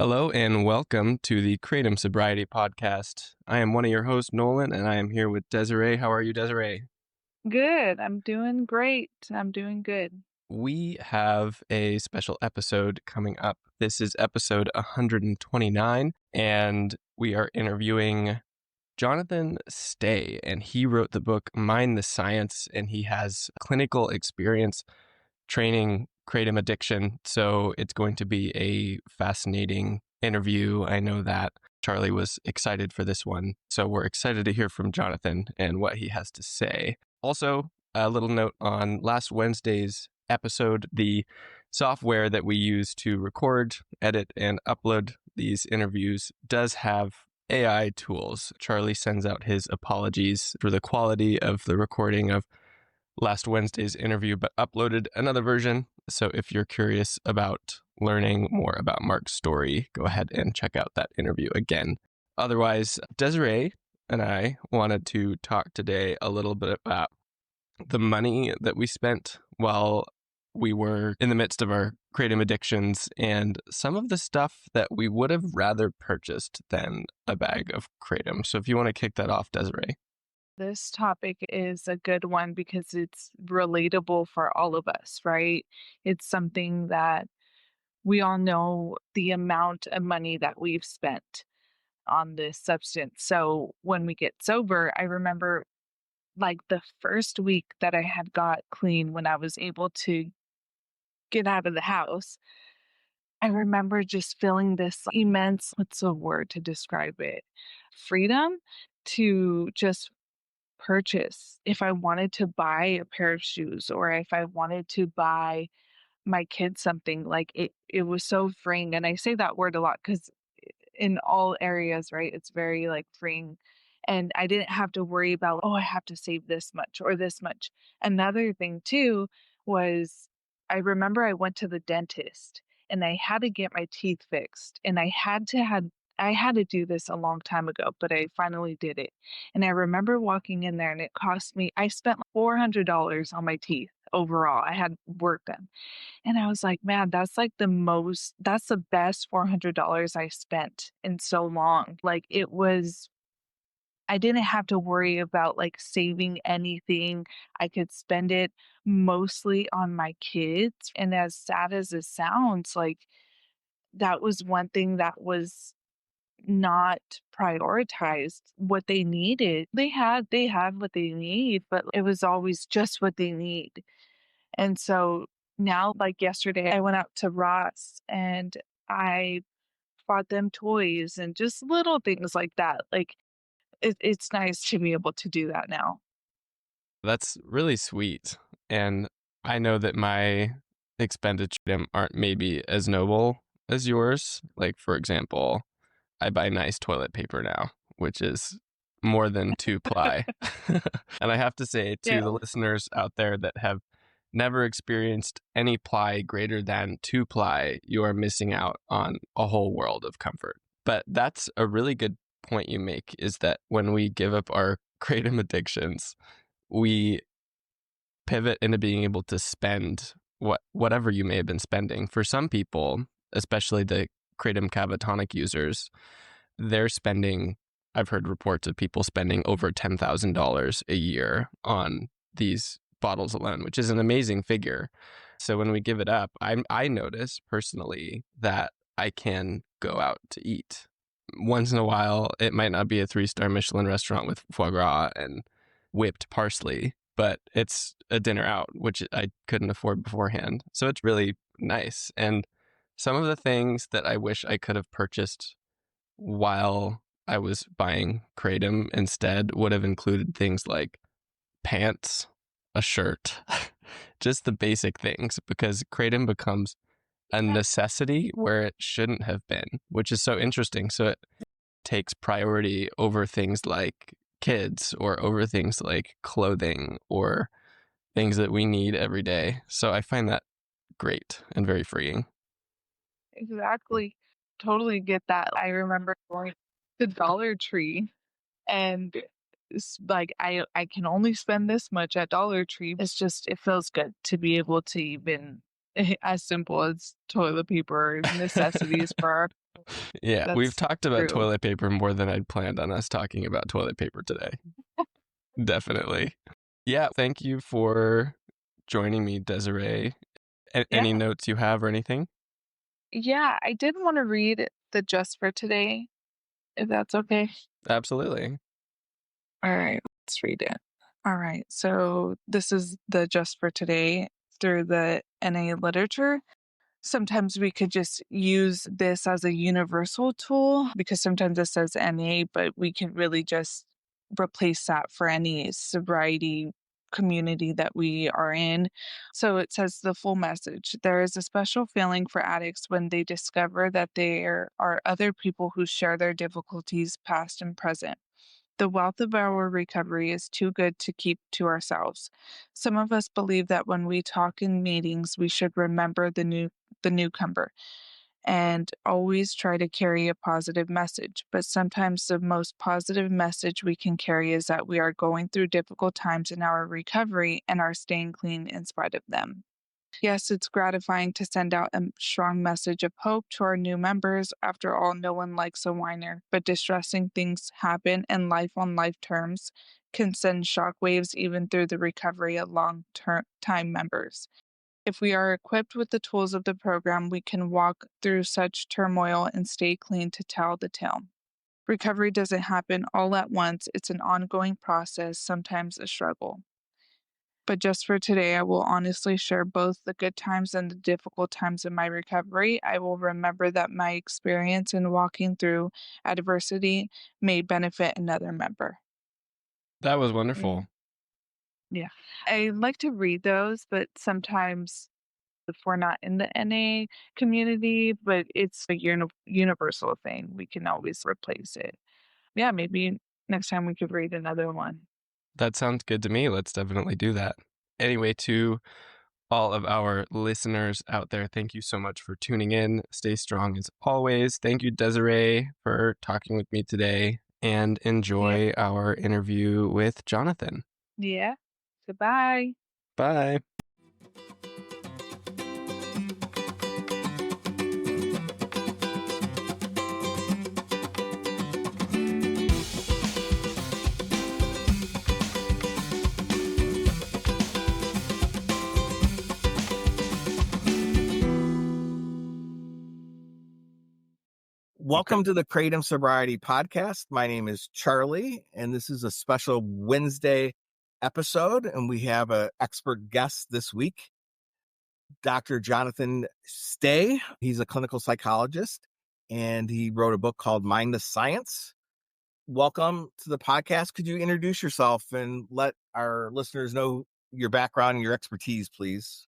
Hello and welcome to the Kratom Sobriety Podcast. I am one of your hosts, Nolan, and I am here with Desiree. How are you, Desiree? Good. I'm doing great. I'm doing good. We have a special episode coming up. This is episode 129, and we are interviewing Jonathan Stea, and he wrote the book Mind the Science, and he has clinical experience training kratom addiction. So it's going to be a fascinating interview. I know that Charlie was excited for this one. So we're excited to hear from Jonathan and what he has to say. Also, a little note on last Wednesday's episode, the software that we use to record, edit, and upload these interviews does have AI tools. Charlie sends out his apologies for the quality of the recording of last Wednesday's interview, but uploaded another version. So if you're curious about learning more about Mark's story, go ahead and check out that interview again. Otherwise, Desiree and I wanted to talk today a little bit about the money that we spent while we were in the midst of our kratom addictions and some of the stuff that we would have rather purchased than a bag of kratom. So if you want to kick that off, Desiree. This topic is a good one because it's relatable for all of us, right? It's something that we all know the amount of money that we've spent on this substance. So when we get sober, I remember like the first week that I had got clean when I was able to get out of the house. I remember just feeling this immense, what's the word to describe it? Freedom to just purchase. If I wanted to buy a pair of shoes or if I wanted to buy my kids something, like it was so freeing. And I say that word a lot because in all areas, right, it's very like freeing. And I didn't have to worry about, oh, I have to save this much or this much. Another thing too was I remember I went to the dentist and I had to get my teeth fixed and I had to do this a long time ago, but I finally did it. And I remember walking in there and it cost me, I spent like $400 on my teeth overall. I had work done. And I was like, man, that's the best $400 I spent in so long. Like I didn't have to worry about like saving anything. I could spend it mostly on my kids. And as sad as it sounds, like that was one thing that was not prioritized what they needed. They had what they need, but it was always just what they need. And so now, like yesterday, I went out to Ross and I bought them toys and just little things like that. Like it's nice to be able to do that now. That's really sweet. And I know that my expenditure aren't maybe as noble as yours. Like, for example, I buy nice toilet paper now, which is more than two ply. And I have to say to Yeah. the listeners out there that have never experienced any ply greater than two ply, you are missing out on a whole world of comfort. But that's a really good point you make, is that when we give up our kratom addictions, we pivot into being able to spend whatever you may have been spending. For some people, especially the kratom cavatonic users, they're spending, I've heard reports of people spending over $10,000 a year on these bottles alone, which is an amazing figure. So when we give it up, I notice personally that I can go out to eat. Once in a while, it might not be a 3-star Michelin restaurant with foie gras and whipped parsley, but it's a dinner out, which I couldn't afford beforehand. So it's really nice. And some of the things that I wish I could have purchased while I was buying kratom instead would have included things like pants, a shirt, just the basic things, because kratom becomes a necessity where it shouldn't have been, which is so interesting. So it takes priority over things like kids or over things like clothing or things that we need every day. So I find that great and very freeing. Exactly. Totally get that. I remember going to Dollar Tree and it's like I can only spend this much at Dollar Tree. It's just it feels good to be able to even as simple as toilet paper necessities for our Yeah, we've That's talked about true. toilet paper more than I'd planned on us talking about toilet paper today. Definitely. Yeah, thank you for joining me, Desiree. Any Yeah. notes you have or anything? Yeah, I did want to read the just for today, if that's okay. Absolutely. All right, let's read it. All right, so this is the just for today through the NA literature. Sometimes we could just use this as a universal tool because sometimes it says NA, but we can really just replace that for any sobriety community that we are in. So it says the full message. There is a special feeling for addicts when they discover that there are other people who share their difficulties, past and present. The wealth of our recovery is too good to keep to ourselves. Some of us believe that when we talk in meetings, we should remember the newcomer and always try to carry a positive message. But sometimes the most positive message we can carry is that we are going through difficult times in our recovery and are staying clean in spite of them. Yes, it's gratifying to send out a strong message of hope to our new members. After all, no one likes a whiner, but distressing things happen, and life on life terms can send shockwaves even through the recovery of long time members. If we are equipped with the tools of the program, we can walk through such turmoil and stay clean to tell the tale. Recovery doesn't happen all at once, it's an ongoing process, sometimes a struggle. But just for today, I will honestly share both the good times and the difficult times in my recovery. I will remember that my experience in walking through adversity may benefit another member. That was Yeah. wonderful. Yeah. I like to read those, but sometimes if we're not in the NA community, but it's a universal thing, we can always replace it. Yeah, maybe next time we could read another one. That sounds good to me. Let's definitely do that. Anyway, to all of our listeners out there, thank you so much for tuning in. Stay strong as always. Thank you, Desiree, for talking with me today, and Yeah. enjoy our interview with Jonathan. Yeah. Goodbye. Bye. Welcome to the Kratom Sobriety Podcast. My name is Charlie, and this is a special Wednesday episode. And we have an expert guest this week, Dr. Jonathan Stea. He's a clinical psychologist, and he wrote a book called Mind the Science. Welcome to the podcast. Could you introduce yourself and let our listeners know your background and your expertise, please?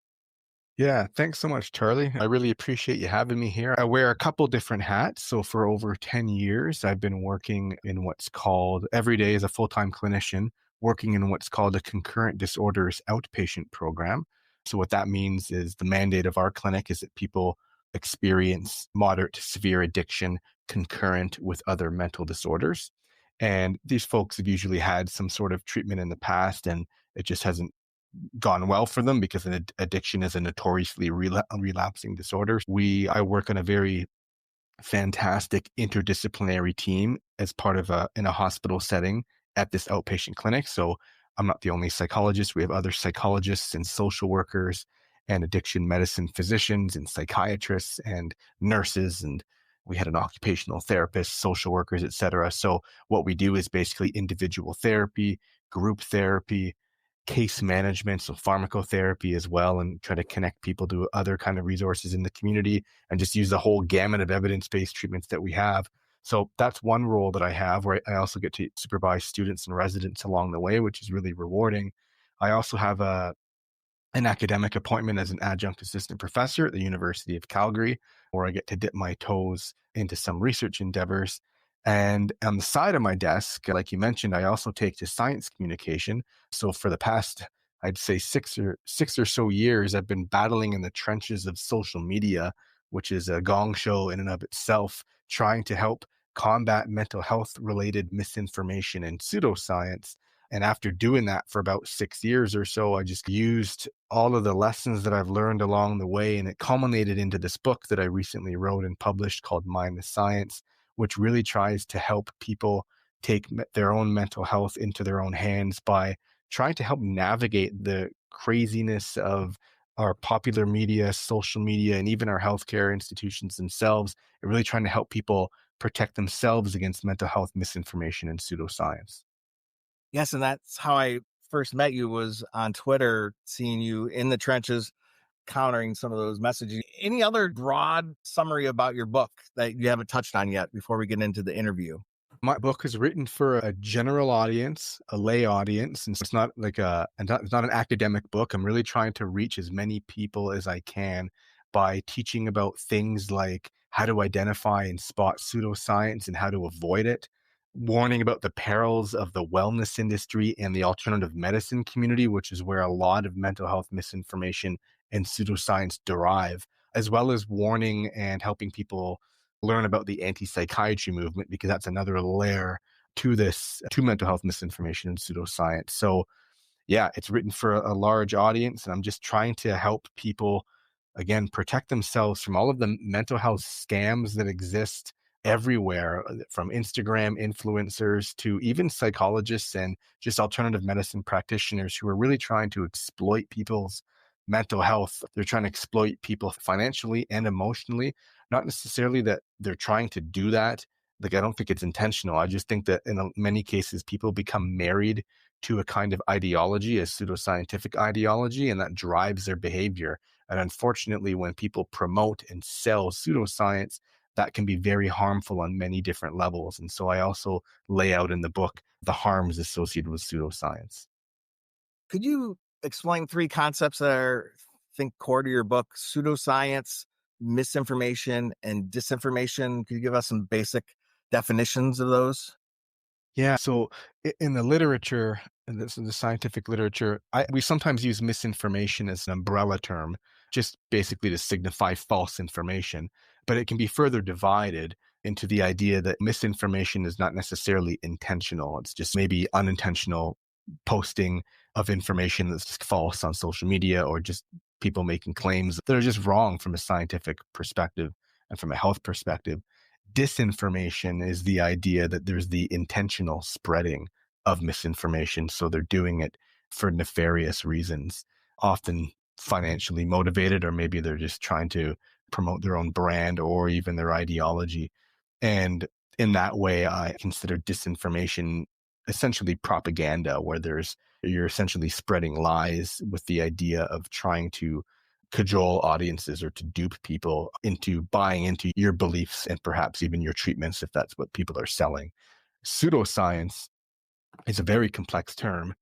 Yeah, thanks so much, Charlie. I really appreciate you having me here. I wear a couple different hats. So for over 10 years, I've been working in what's called every day as a full-time clinician, working in what's called a concurrent disorders outpatient program. So what that means is the mandate of our clinic is that people experience moderate to severe addiction concurrent with other mental disorders. And these folks have usually had some sort of treatment in the past, and it just hasn't gone well for them because an addiction is a notoriously relapsing disorder. I work on a very fantastic interdisciplinary team as part of in a hospital setting at this outpatient clinic. So I'm not the only psychologist. We have other psychologists and social workers and addiction medicine physicians and psychiatrists and nurses, and we had an occupational therapist, social workers, etc. So what we do is basically individual therapy, group therapy, case management, so pharmacotherapy as well, and try to connect people to other kind of resources in the community and just use the whole gamut of evidence-based treatments that we have. So that's one role that I have, where I also get to supervise students and residents along the way, which is really rewarding. I also have an academic appointment as an adjunct assistant professor at the University of Calgary, where I get to dip my toes into some research endeavors. And on the side of my desk, like you mentioned, I also take to science communication. So for the past, I'd say six or so years, I've been battling in the trenches of social media, which is a gong show in and of itself, trying to help combat mental health related misinformation and pseudoscience. And after doing that for about 6 years or so, I just used all of the lessons that I've learned along the way. And it culminated into this book that I recently wrote and published called Mind the Science, which really tries to help people take their own mental health into their own hands by trying to help navigate the craziness of our popular media, social media, and even our healthcare institutions themselves, and really trying to help people protect themselves against mental health misinformation and pseudoscience. Yes, and that's how I first met you, was on Twitter, seeing you in the trenches countering some of those messages. Any other broad summary about your book that you haven't touched on yet before we get into the interview? My book is written for a general audience, a lay audience, and so it's not like it's not an academic book. I'm really trying to reach as many people as I can by teaching about things like how to identify and spot pseudoscience and how to avoid it, warning about the perils of the wellness industry and the alternative medicine community, which is where a lot of mental health misinformation and pseudoscience derive, as well as warning and helping people learn about the anti-psychiatry movement, because that's another layer to this, to mental health misinformation and pseudoscience. So yeah, it's written for a large audience, and I'm just trying to help people, again, protect themselves from all of the mental health scams that exist everywhere, from Instagram influencers to even psychologists and just alternative medicine practitioners who are really trying to exploit people's mental health. They're trying to exploit people financially and emotionally. Not necessarily that they're trying to do that. Like, I don't think it's intentional. I just think that in many cases, people become married to a kind of ideology, a pseudoscientific ideology, and that drives their behavior. And unfortunately, when people promote and sell pseudoscience, that can be very harmful on many different levels. And so I also lay out in the book the harms associated with pseudoscience. Could you explain three concepts that are, I think, core to your book: pseudoscience, misinformation, and disinformation? Could you give us some basic definitions of those? Yeah. So in the literature, in the scientific literature, we sometimes use misinformation as an umbrella term, just basically to signify false information. But it can be further divided into the idea that misinformation is not necessarily intentional. It's just maybe unintentional posting of information that's just false on social media, or just people making claims that are just wrong from a scientific perspective and from a health perspective. Disinformation is the idea that there's the intentional spreading of misinformation. So they're doing it for nefarious reasons, often financially motivated, or maybe they're just trying to promote their own brand or even their ideology. And in that way, I consider disinformation essentially propaganda, where you're essentially spreading lies with the idea of trying to cajole audiences or to dupe people into buying into your beliefs and perhaps even your treatments, if that's what people are selling. Pseudoscience is a very complex term,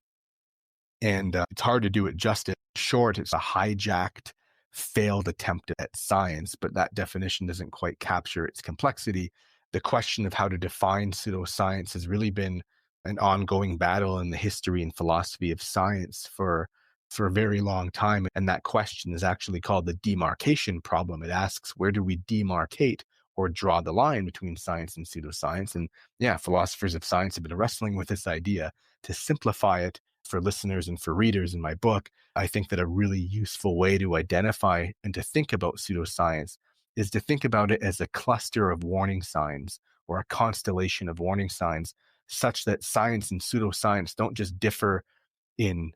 and it's hard to do it justice. Short, it's a hijacked, failed attempt at science, but that definition doesn't quite capture its complexity. The question of how to define pseudoscience has really been an ongoing battle in the history and philosophy of science for a very long time. And that question is actually called the demarcation problem. It asks, where do we demarcate or draw the line between science and pseudoscience? And yeah, philosophers of science have been wrestling with this idea. To simplify it for listeners and for readers in my book, I think that a really useful way to identify and to think about pseudoscience is to think about it as a cluster of warning signs, or a constellation of warning signs, such that science and pseudoscience don't just differ in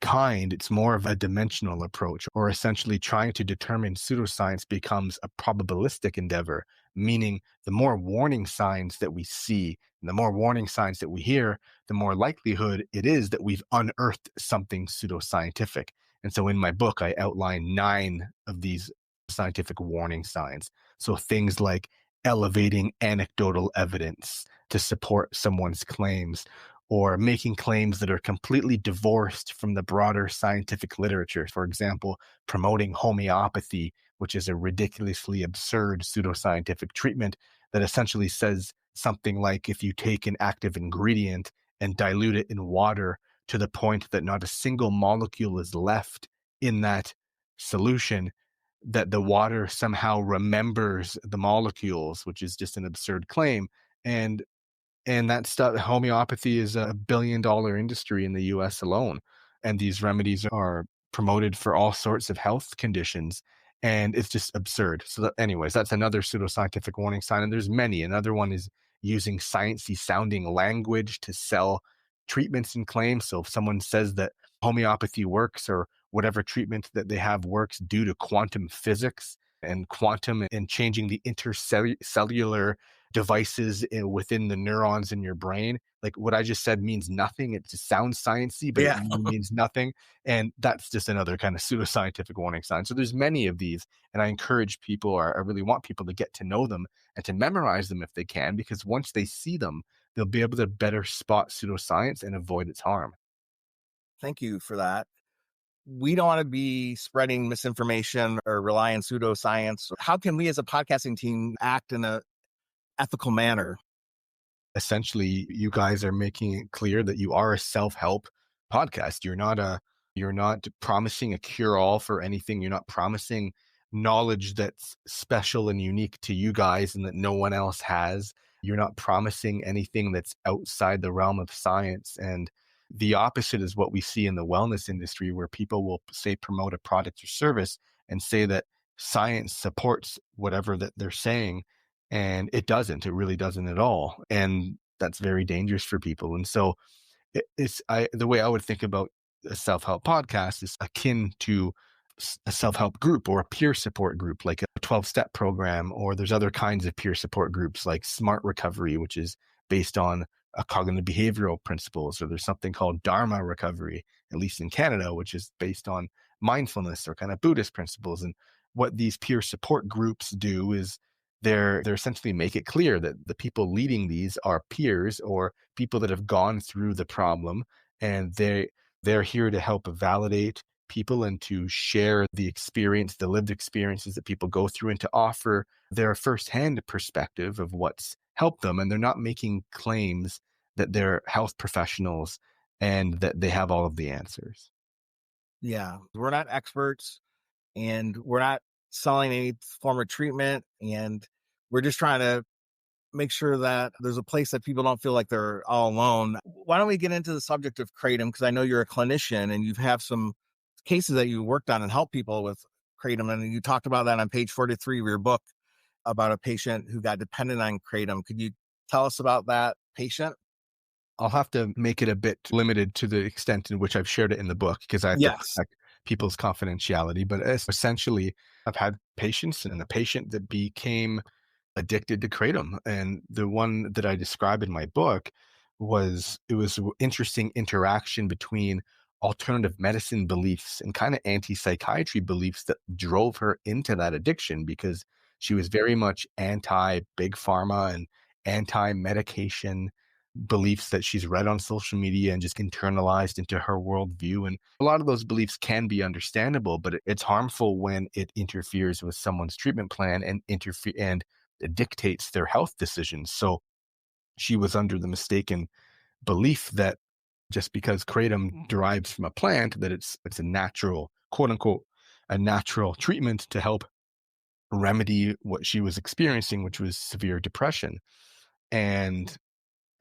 kind. It's more of a dimensional approach, or essentially trying to determine pseudoscience becomes a probabilistic endeavor, meaning the more warning signs that we see and the more warning signs that we hear, the more likelihood it is that we've unearthed something pseudoscientific. And so in my book, I outline 9 of these scientific warning signs. So things like elevating anecdotal evidence to support someone's claims, or making claims that are completely divorced from the broader scientific literature. For example, promoting homeopathy, which is a ridiculously absurd pseudoscientific treatment that essentially says something like, if you take an active ingredient and dilute it in water to the point that not a single molecule is left in that solution, that the water somehow remembers the molecules, which is just an absurd claim. And And that stuff, homeopathy is a $1 billion industry in the US alone. And these remedies are promoted for all sorts of health conditions. And it's just absurd. So, anyways, that's another pseudoscientific warning sign. And there's many. Another one is using sciencey sounding language to sell treatments and claims. So, if someone says that homeopathy works or whatever treatment that they have works due to quantum physics and quantum and changing the intercellular devices within the neurons in your brain. Like what I just said means nothing. It just sounds sciencey, but it Yeah. really means nothing. And that's just another kind of pseudoscientific warning sign. So there's many of these. And I encourage people, or I really want people to get to know them and to memorize them if they can, because once they see them, they'll be able to better spot pseudoscience and avoid its harm. Thank you for that. We don't want to be spreading misinformation or rely on pseudoscience. How can we as a podcasting team act in a ethical manner? Essentially, you guys are making it clear that you are a self-help podcast. You're not promising a cure-all for anything. You're not promising knowledge that's special and unique to you guys and that no one else has. You're not promising anything that's outside the realm of science. And the opposite is what we see in the wellness industry, where people will say promote a product or service and say that science supports whatever that they're saying, and it doesn't. It really doesn't at all. And that's very dangerous for people. And so the way I would think about a self-help podcast is akin to a self-help group or a peer support group, like a 12-step program, or there's other kinds of peer support groups like Smart Recovery, which is based on cognitive behavioral principles, or there's something called Dharma Recovery, at least in Canada, which is based on mindfulness or kind of Buddhist principles. And what these peer support groups do is they're essentially make it clear that the people leading these are peers or people that have gone through the problem, and they're here to help validate people and to share the experience, the lived experiences that people go through, and to offer their firsthand perspective of what's helped them. And they're not making claims that they're health professionals and that they have all of the answers. Yeah, we're not experts and we're not selling any form of treatment. And we're just trying to make sure that there's a place that people don't feel like they're all alone. Why don't we get into the subject of Kratom? Because I know you're a clinician and you have some cases that you worked on and helped people with Kratom. And you talked about that on page 43 of your book about a patient who got dependent on Kratom. Could you tell us about that patient? I'll have to make it a bit limited to the extent in which I've shared it in the book, because I have to Yes. protect people's confidentiality. But essentially, I've had patients and a patient that became addicted to Kratom. And the one that I describe in my book was an interesting interaction between alternative medicine beliefs and kind of anti-psychiatry beliefs that drove her into that addiction, because she was very much anti big pharma and anti medication beliefs that she's read on social media and just internalized into her worldview. And a lot of those beliefs can be understandable, but it's harmful when it interferes with someone's treatment plan and it dictates their health decisions. So she was under the mistaken belief that just because kratom derives from a plant, that it's a natural, quote unquote, a natural treatment to help remedy what she was experiencing, which was severe depression. And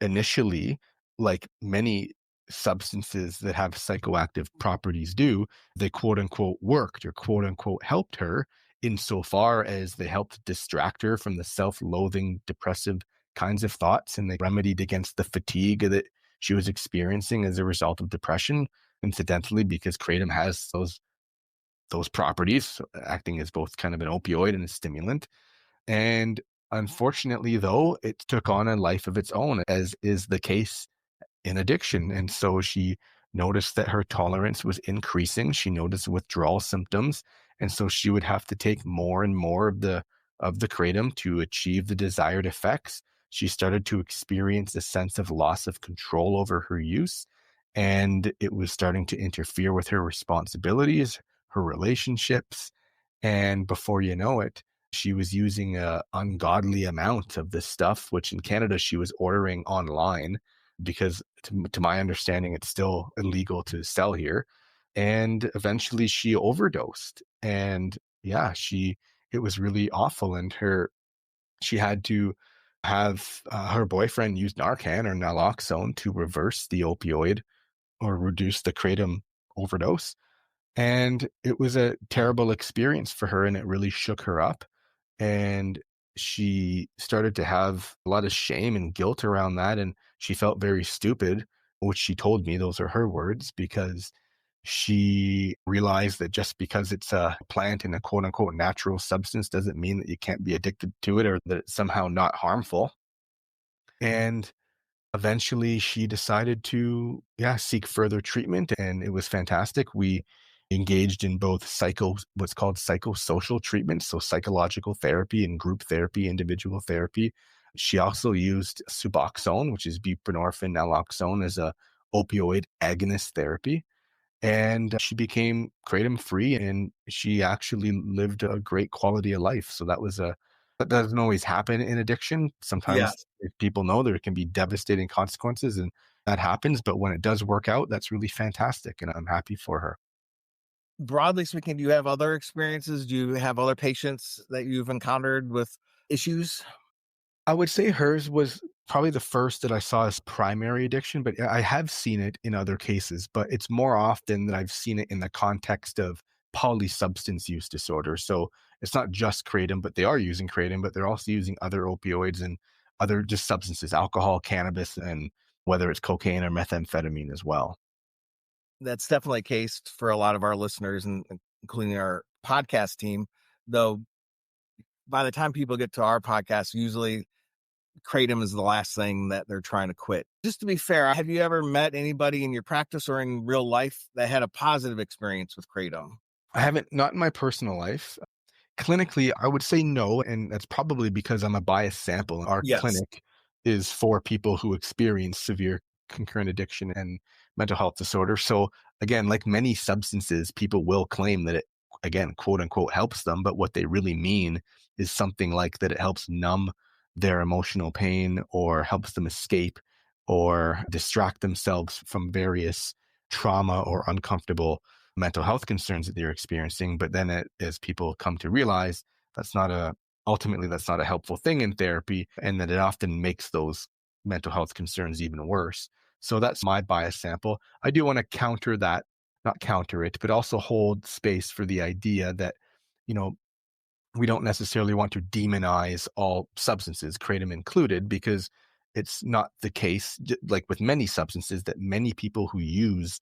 initially, like many substances that have psychoactive properties do, they quote unquote worked or quote unquote helped her insofar as they helped distract her from the self-loathing, depressive kinds of thoughts, and they remedied against the fatigue that she was experiencing as a result of depression. Incidentally, because kratom has those properties, acting as both kind of an opioid and a stimulant. And unfortunately, though, it took on a life of its own, as is the case in addiction. And so she noticed that her tolerance was increasing. She noticed withdrawal symptoms. And so she would have to take more and more of the kratom to achieve the desired effects. She started to experience a sense of loss of control over her use. And it was starting to interfere with her responsibilities, her relationships. And before you know it, she was using a ungodly amount of this stuff, which in Canada she was ordering online because to my understanding, it's still illegal to sell here. And eventually she overdosed. And yeah, it was really awful. And she had to have her boyfriend use Narcan or naloxone to reverse the opioid or reduce the kratom overdose. And it was a terrible experience for her, and it really shook her up. And she started to have a lot of shame and guilt around that. And she felt very stupid, which she told me, those are her words, because she realized that just because it's a plant and a quote unquote natural substance doesn't mean that you can't be addicted to it or that it's somehow not harmful. And eventually she decided to, yeah, seek further treatment, and it was fantastic. We engaged in both what's called psychosocial treatment, so psychological therapy and group therapy, individual therapy. She also used Suboxone, which is buprenorphine naloxone, as a opioid agonist therapy, and she became kratom free, and she actually lived a great quality of life. So that doesn't always happen in addiction. Yeah. Sometimes, if people know, there can be devastating consequences, and that happens. But when it does work out, that's really fantastic, and I'm happy for her. Broadly speaking, do you have other experiences? Do you have other patients that you've encountered with issues? I would say hers was probably the first that I saw as primary addiction, but I have seen it in other cases, but it's more often that I've seen it in the context of polysubstance use disorder. So it's not just kratom, but they are using kratom, but they're also using other opioids and other just substances, alcohol, cannabis, and whether it's cocaine or methamphetamine as well. That's definitely a case for a lot of our listeners, and including our podcast team. Though by the time people get to our podcast, usually kratom is the last thing that they're trying to quit. Just to be fair, have you ever met anybody in your practice or in real life that had a positive experience with kratom? I haven't, not in my personal life. Clinically, I would say no, and that's probably because I'm a biased sample. Our Yes. clinic is for people who experience severe concurrent addiction and mental health disorder. So again, like many substances, people will claim that it, again, quote unquote, helps them, but what they really mean is something like that it helps numb their emotional pain or helps them escape or distract themselves from various trauma or uncomfortable mental health concerns that they're experiencing. But then as people come to realize ultimately that's not a helpful thing in therapy, and that it often makes those mental health concerns even worse. So that's my bias sample. I do want to counter that, not counter it, but also hold space for the idea that, you know, we don't necessarily want to demonize all substances, kratom included, because it's not the case, like with many substances, that many people who use,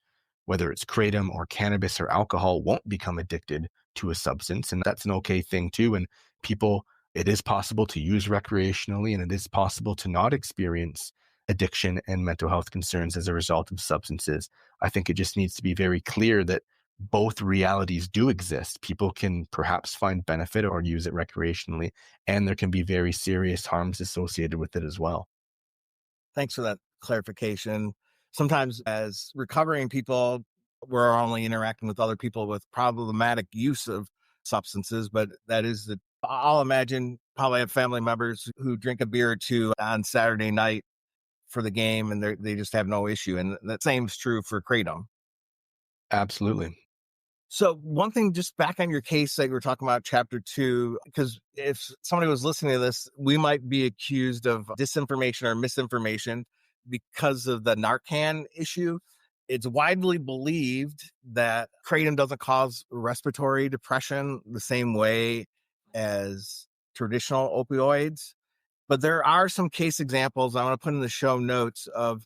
whether it's kratom or cannabis or alcohol, won't become addicted to a substance. And that's an okay thing too. And people, it is possible to use recreationally, and it is possible to not experience addiction and mental health concerns as a result of substances. I think it just needs to be very clear that both realities do exist. People can perhaps find benefit or use it recreationally, and there can be very serious harms associated with it as well. Thanks for that clarification. Sometimes, as recovering people, we're only interacting with other people with problematic use of substances, but that is I'll imagine probably have family members who drink a beer or two on Saturday night for the game, and they just have no issue. And the same is true for kratom. Absolutely. So one thing, just back on your case that you were talking about, chapter 2, because if somebody was listening to this, we might be accused of disinformation or misinformation because of the Narcan issue. It's widely believed that kratom doesn't cause respiratory depression the same way as traditional opioids. But there are some case examples I want to put in the show notes of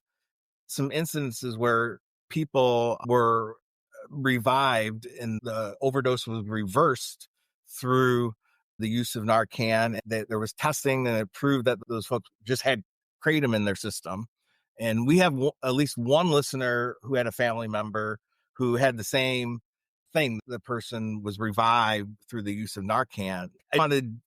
some instances where people were revived and the overdose was reversed through the use of Narcan. There was testing and it proved that those folks just had kratom in their system. And we have at least one listener who had a family member who had the same thing. The person was revived through the use of Narcan. I wanted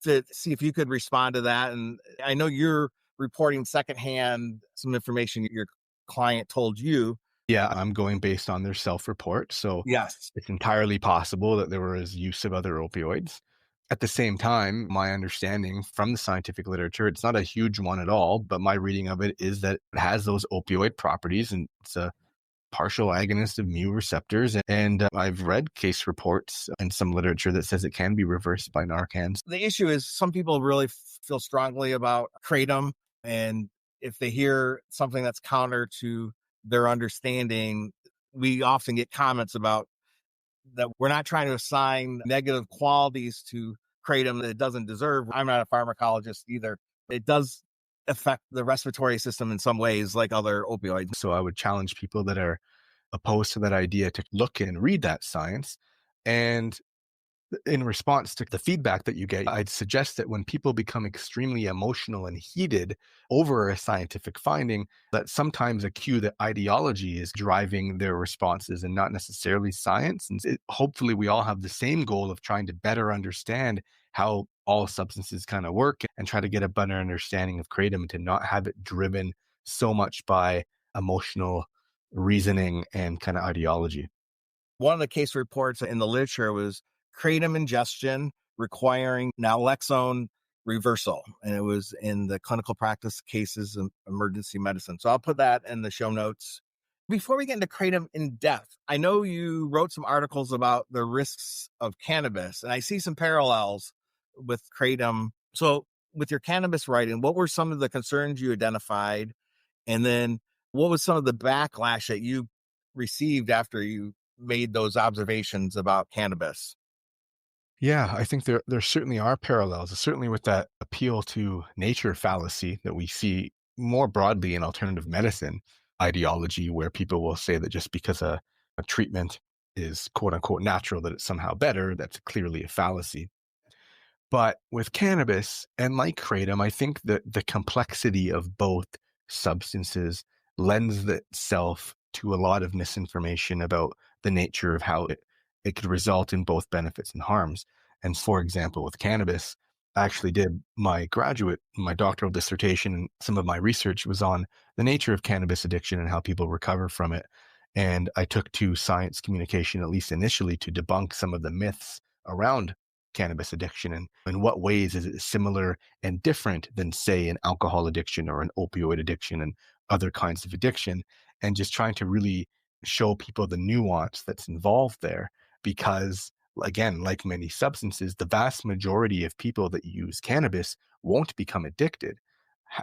to see if you could respond to that. And I know you're reporting secondhand some information your client told you. Yeah, I'm going based on their self-report. So Yes. it's entirely possible that there was use of other opioids. At the same time, my understanding from the scientific literature, it's not a huge one at all, but my reading of it is that it has those opioid properties, and it's a partial agonist of mu receptors. And I've read case reports and some literature that says it can be reversed by Narcan. The issue is some people really feel strongly about Kratom. And if they hear something that's counter to their understanding, we often get comments about that we're not trying to assign negative qualities to Kratom that it doesn't deserve. I'm not a pharmacologist either. It does affect the respiratory system in some ways, like other opioids. So I would challenge people that are opposed to that idea to look and read that science. And in response to the feedback that you get, I'd suggest that when people become extremely emotional and heated over a scientific finding, that sometimes a cue that ideology is driving their responses and not necessarily science. And hopefully we all have the same goal of trying to better understand how all substances kind of work and try to get a better understanding of Kratom and to not have it driven so much by emotional reasoning and kind of ideology. One of the case reports in the literature was Kratom ingestion requiring naloxone reversal. And it was in the clinical practice cases of emergency medicine. So I'll put that in the show notes. Before we get into Kratom in depth, I know you wrote some articles about the risks of cannabis, and I see some parallels with Kratom. So with your cannabis writing, what were some of the concerns you identified? And then what was some of the backlash that you received after you made those observations about cannabis? Yeah, I think there certainly are parallels, certainly with that appeal to nature fallacy that we see more broadly in alternative medicine ideology, where people will say that just because a treatment is quote unquote natural, that it's somehow better. That's clearly a fallacy. But with cannabis and like Kratom, I think that the complexity of both substances lends itself to a lot of misinformation about the nature of how it could result in both benefits and harms. And for example, with cannabis, I actually did my doctoral dissertation, and some of my research was on the nature of cannabis addiction and how people recover from it. And I took to science communication, at least initially, to debunk some of the myths around cannabis addiction and in what ways is it similar and different than, say, an alcohol addiction or an opioid addiction and other kinds of addiction, and just trying to really show people the nuance that's involved there. Because again, like many substances, the vast majority of people that use cannabis won't become addicted.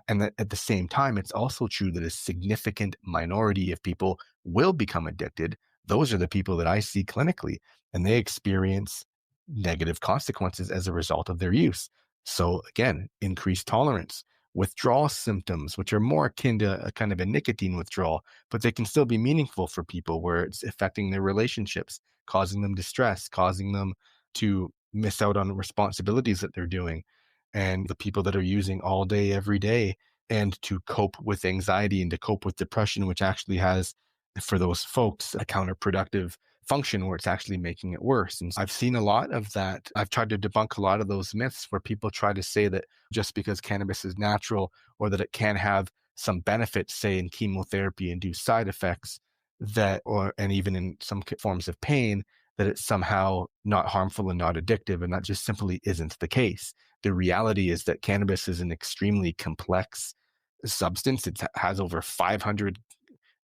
And that at the same time, it's also true that a significant minority of people will become addicted. Those are the people that I see clinically, and they experience negative consequences as a result of their use. So again, increased tolerance, withdrawal symptoms, which are more akin to a kind of a nicotine withdrawal, but they can still be meaningful for people where it's affecting their relationships, causing them distress, causing them to miss out on responsibilities that they're doing. And the people that are using all day, every day, and to cope with anxiety and to cope with depression, which actually has, for those folks, a counterproductive function where it's actually making it worse. And I've seen a lot of that. I've tried to debunk a lot of those myths where people try to say that just because cannabis is natural or that it can have some benefits, say in chemotherapy, induced side effects, and even in some forms of pain, that it's somehow not harmful and not addictive. And that just simply isn't the case. The reality is that cannabis is an extremely complex substance. It has over 500,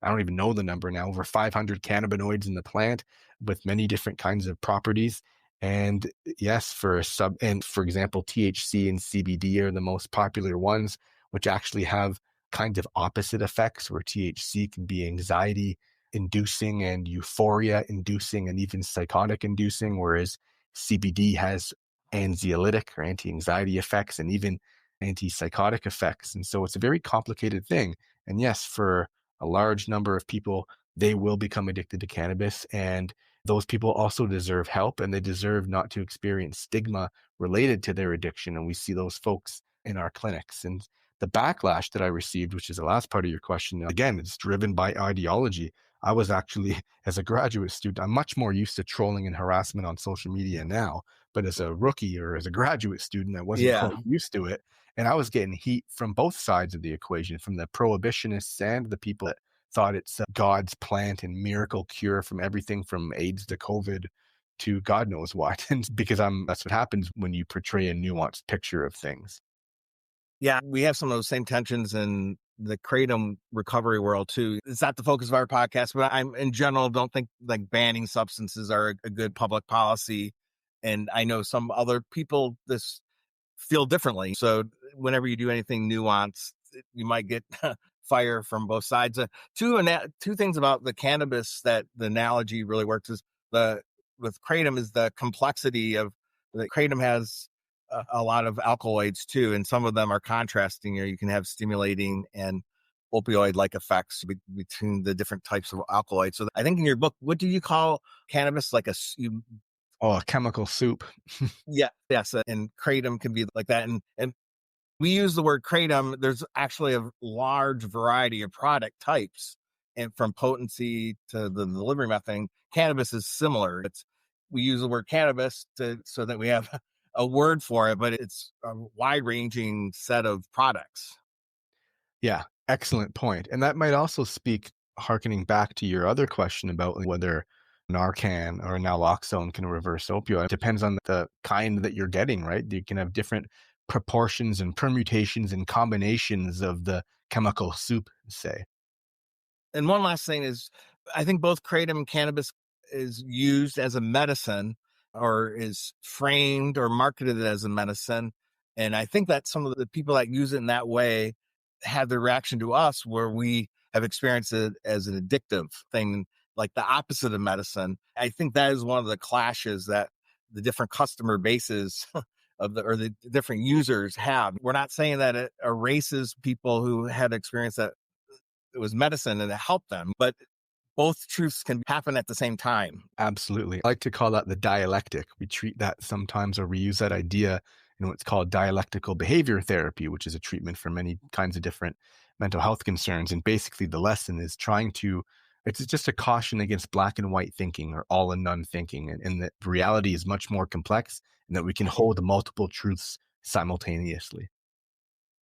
I don't even know the number now, over 500 cannabinoids in the plant with many different kinds of properties. And yes, for example, THC and CBD are the most popular ones, which actually have kind of opposite effects, where THC can be anxiety inducing and euphoria inducing and even psychotic inducing, whereas CBD has anxiolytic or anti-anxiety effects and even antipsychotic effects. And so it's a very complicated thing. And yes, for a large number of people, they will become addicted to cannabis. And those people also deserve help, and they deserve not to experience stigma related to their addiction. And we see those folks in our clinics. And the backlash that I received, which is the last part of your question, again, it's driven by ideology. I was actually, as a graduate student, I'm much more used to trolling and harassment on social media now. But as a rookie or as a graduate student, I wasn't Yeah. quite used to it. And I was getting heat from both sides of the equation, from the prohibitionists and the people that thought it's God's plant and miracle cure from everything from AIDS to COVID to God knows what. And because that's what happens when you portray a nuanced picture of things. Yeah, we have some of those same tensions in the Kratom recovery world too. It's not the focus of our podcast, but I'm in general don't think like banning substances are a good public policy. And I know some other people this feel differently. So whenever you do anything nuanced, you might get fire from both sides. Two things about the cannabis that the analogy really works is with Kratom is the complexity of the Kratom has a lot of alkaloids too, and some of them are contrasting. You can have stimulating and opioid-like effects between the different types of alkaloids. So I think in your book, what do you call cannabis? Like Oh, a chemical soup. yeah, yes, and Kratom can be like that. And we use the word Kratom. There's actually a large variety of product types, and from potency to the delivery method, cannabis is similar. We use the word cannabis so that we have a word for it, but it's a wide-ranging set of products. Yeah, excellent point. And that might also speak, harkening back to your other question about whether Narcan or naloxone can reverse opioid. It depends on the kind that you're getting, right? You can have different proportions and permutations and combinations of the chemical soup, say. And one last thing is, I think both kratom and cannabis is used as a medicine or is framed or marketed as a medicine. And I think that some of the people that use it in that way have the reaction to us where we have experienced it as an addictive thing, like the opposite of medicine. I think that is one of the clashes that the different customer bases the different users have. We're not saying that it erases people who had experience that it was medicine and it helped them, but both truths can happen at the same time. Absolutely. I like to call that the dialectic. We treat that sometimes, or we use that idea in what's called dialectical behavior therapy, which is a treatment for many kinds of different mental health concerns. And basically, the lesson is it's just a caution against black and white thinking or all and none thinking. And that reality is much more complex and that we can hold multiple truths simultaneously.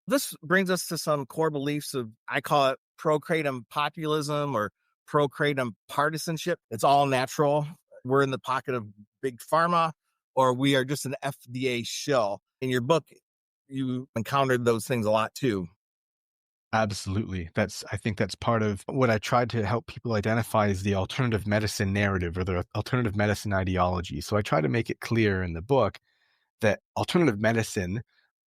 This brings us to some core beliefs of, I call it pro-kratom populism or pro-kratom partisanship. It's all natural. We're in the pocket of big pharma, or we are just an FDA shill. In your book, you encountered those things a lot too. Absolutely. I think that's part of what I tried to help people identify is the alternative medicine narrative or the alternative medicine ideology. So I try to make it clear in the book that alternative medicine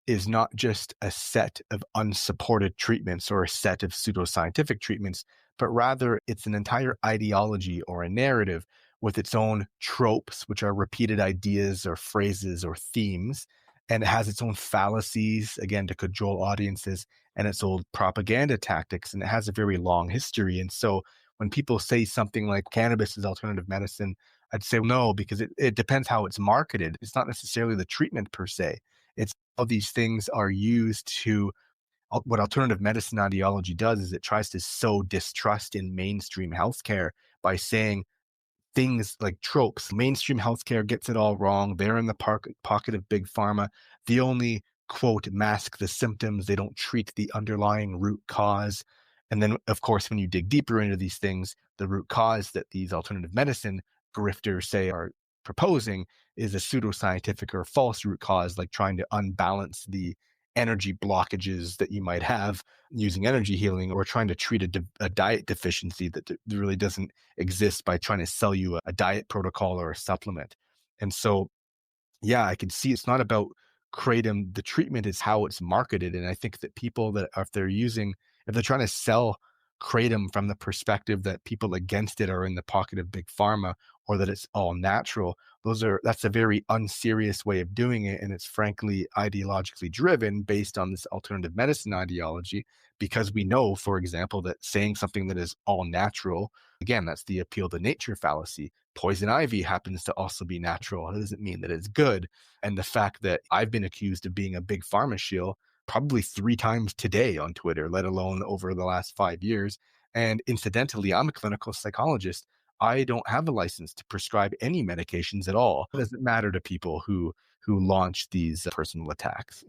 is not just a set of unsupported treatments or a set of pseudoscientific treatments, but rather it's an entire ideology or a narrative with its own tropes, which are repeated ideas or phrases or themes. And it has its own fallacies, again, to cajole audiences, and its old propaganda tactics. And it has a very long history. And so when people say something like cannabis is alternative medicine, I'd say no, because it depends how it's marketed. It's not necessarily the treatment per se. It's how these things are used to what alternative medicine ideology does is it tries to sow distrust in mainstream healthcare by saying things like tropes. Mainstream healthcare gets it all wrong. They're in the pocket of big pharma. They only, quote, mask the symptoms. They don't treat the underlying root cause. And then, of course, when you dig deeper into these things, the root cause that these alternative medicine grifters say are proposing is a pseudoscientific or false root cause, like trying to unbalance the energy blockages that you might have using energy healing, or trying to treat a diet deficiency that really doesn't exist by trying to sell you a diet protocol or a supplement. And so, yeah, I can see it's not about kratom. The treatment is how it's marketed. And I think that people that if they're trying to sell kratom from the perspective that people against it are in the pocket of big pharma or that it's all natural, that's a very unserious way of doing it. And it's frankly ideologically driven based on this alternative medicine ideology, because we know, for example, that saying something that is all natural, again, that's the appeal to nature fallacy. Poison ivy happens to also be natural. It doesn't mean that it's good. And the fact that I've been accused of being a big pharma shill probably 3 times today on Twitter, let alone over the last 5 years. And incidentally, I'm a clinical psychologist. I don't have a license to prescribe any medications at all. It doesn't matter to people who launch these personal attacks.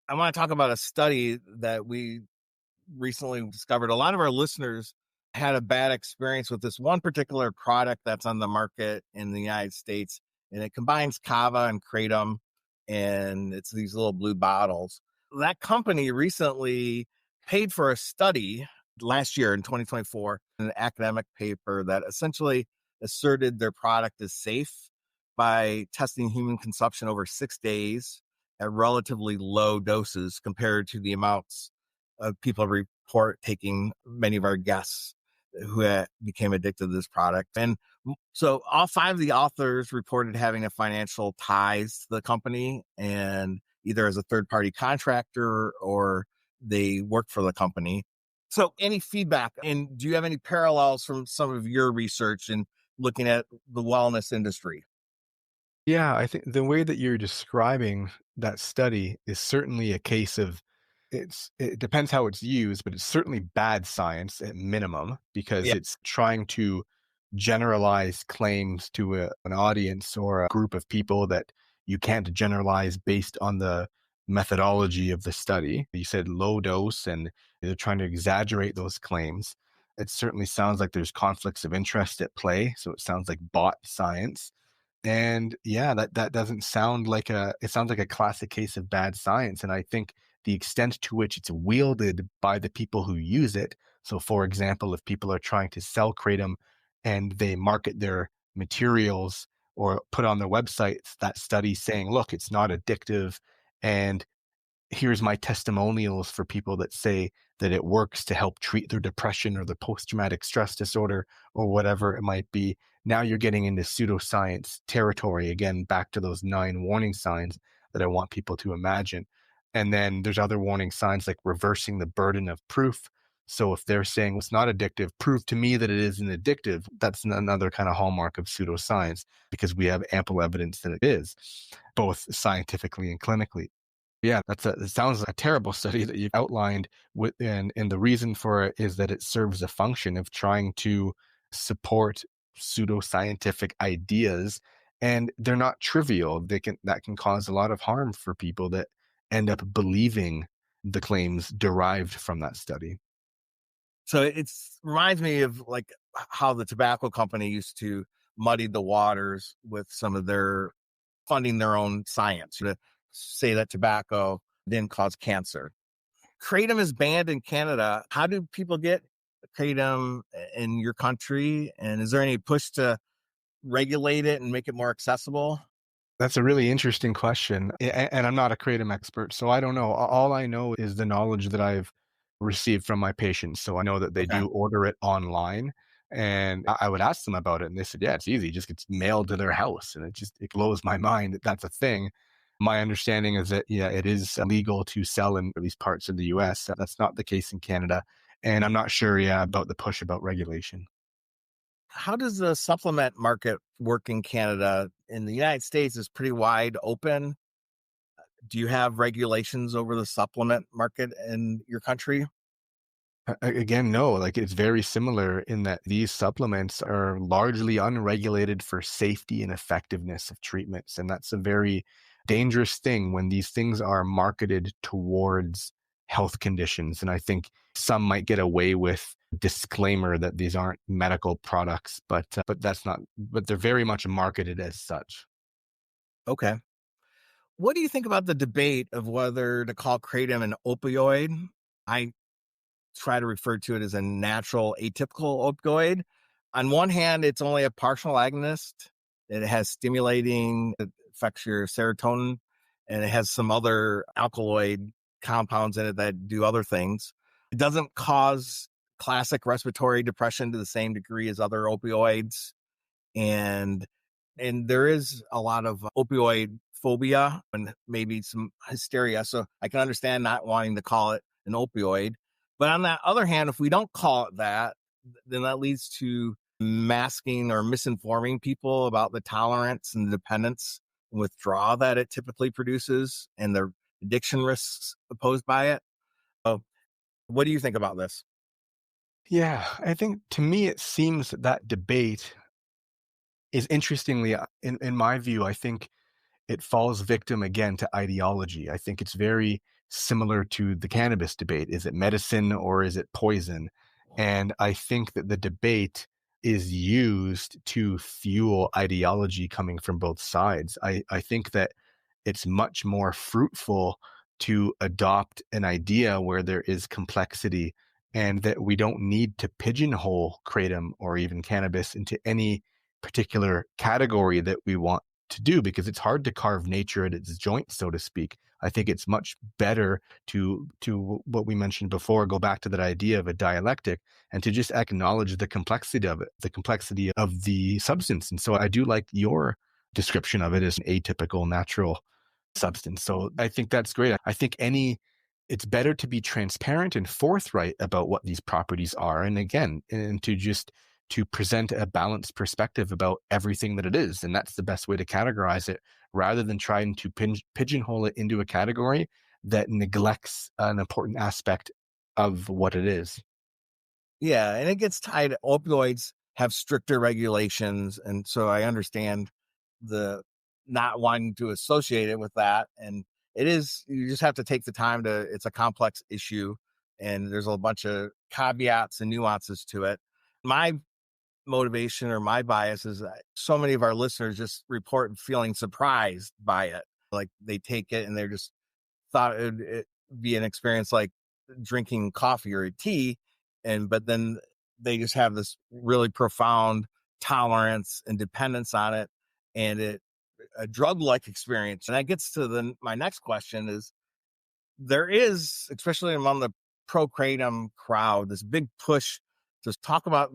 I want to talk about a study that we recently discovered. A lot of our listeners had a bad experience with this one particular product that's on the market in the United States, and it combines kava and kratom, and it's these little blue bottles. That company recently paid for a study last year in 2024, an academic paper that essentially asserted their product is safe by testing human consumption over 6 days at relatively low doses compared to the amounts of people report taking many of our guests who became addicted to this product. And so all five of the authors reported having a financial ties to the company, and either as a third party contractor or they work for the company. So any feedback, and do you have any parallels from some of your research in looking at the wellness industry? Yeah, I think the way that you're describing that study is certainly a case of it depends how it's used, but it's certainly bad science at minimum because Yeah. it's trying to generalize claims to an audience or a group of people that you can't generalize based on the methodology of the study. You said low dose and they're trying to exaggerate those claims. It certainly sounds like there's conflicts of interest at play. So it sounds like bot science. And yeah, that doesn't sound like it sounds like a classic case of bad science. And I think the extent to which it's wielded by the people who use it. So for example, if people are trying to sell Kratom and they market their materials or put on their websites that study saying, look, it's not addictive and here's my testimonials for people that say that it works to help treat their depression or their post-traumatic stress disorder or whatever it might be. Now you're getting into pseudoscience territory, again, back to those 9 warning signs that I want people to imagine. And then there's other warning signs like reversing the burden of proof. So if they're saying it's not addictive, prove to me that it isn't addictive. That's another kind of hallmark of pseudoscience because we have ample evidence that it is, both scientifically and clinically. Yeah, it sounds like a terrible study that you've outlined and the reason for it is that it serves a function of trying to support pseudoscientific ideas and they're not trivial. That can cause a lot of harm for people that end up believing the claims derived from that study. So it reminds me of like how the tobacco company used to muddy the waters with some of their funding their own science to say that tobacco didn't cause cancer. Kratom is banned in Canada. How do people get Kratom in your country? And is there any push to regulate it and make it more accessible? That's a really interesting question. And I'm not a Kratom expert, so I don't know. All I know is the knowledge that I've received from my patients. So I know that they Okay. do order it online. And I would ask them about it. And they said, yeah, it's easy. It just gets mailed to their house. And it blows my mind that that's a thing. My understanding is that, yeah, it is legal to sell in at least parts of the US. That's not the case in Canada. And I'm not sure, yeah, about the push about regulation. How does the supplement market work in Canada? In the United States, it's pretty wide open. Do you have regulations over the supplement market in your country? Again, no, like it's very similar in that these supplements are largely unregulated for safety and effectiveness of treatments. And that's a very dangerous thing when these things are marketed towards health conditions. And I think some might get away with disclaimer that these aren't medical products, but that's not, but they're very much marketed as such. Okay. What do you think about the debate of whether to call kratom an opioid? I try to refer to it as a natural atypical opioid. On one hand, it's only a partial agonist. It has stimulating, it affects your serotonin, and it has some other alkaloid compounds in it that do other things. It doesn't cause classic respiratory depression to the same degree as other opioids. And there is a lot of opioid phobia and maybe some hysteria. So I can understand not wanting to call it an opioid. But on the other hand, if we don't call it that, then that leads to masking or misinforming people about the tolerance and dependence and withdrawal that it typically produces and the addiction risks posed by it. So what do you think about this? Yeah, I think to me, it seems that that debate is interestingly, in my view, I think it falls victim again to ideology. I think it's very similar to the cannabis debate. Is it medicine or is it poison? And I think that the debate is used to fuel ideology coming from both sides. I think that it's much more fruitful to adopt an idea where there is complexity and that we don't need to pigeonhole kratom or even cannabis into any particular category that we want to do, because it's hard to carve nature at its joint, so to speak. I think it's much better to what we mentioned before, go back to that idea of a dialectic and to just acknowledge the complexity of it, the complexity of the substance. And so I do like your description of it as an atypical natural substance. So I think that's great. I think it's better to be transparent and forthright about what these properties are. And again, and to present a balanced perspective about everything that it is. And that's the best way to categorize it, rather than trying to pigeonhole it into a category that neglects an important aspect of what it is. Yeah, and it gets tied. Opioids have stricter regulations, and so I understand the not wanting to associate it with that. And it is, you just have to take the time to, it's a complex issue, and there's a bunch of caveats and nuances to it. My motivation or my bias is that so many of our listeners just report feeling surprised by it. Like they take it and they're just thought it'd be an experience like drinking coffee or a tea. But then they just have this really profound tolerance and dependence on it, and a drug-like experience. And that gets to my next question is, there is, especially among the pro kratom crowd, this big push to talk about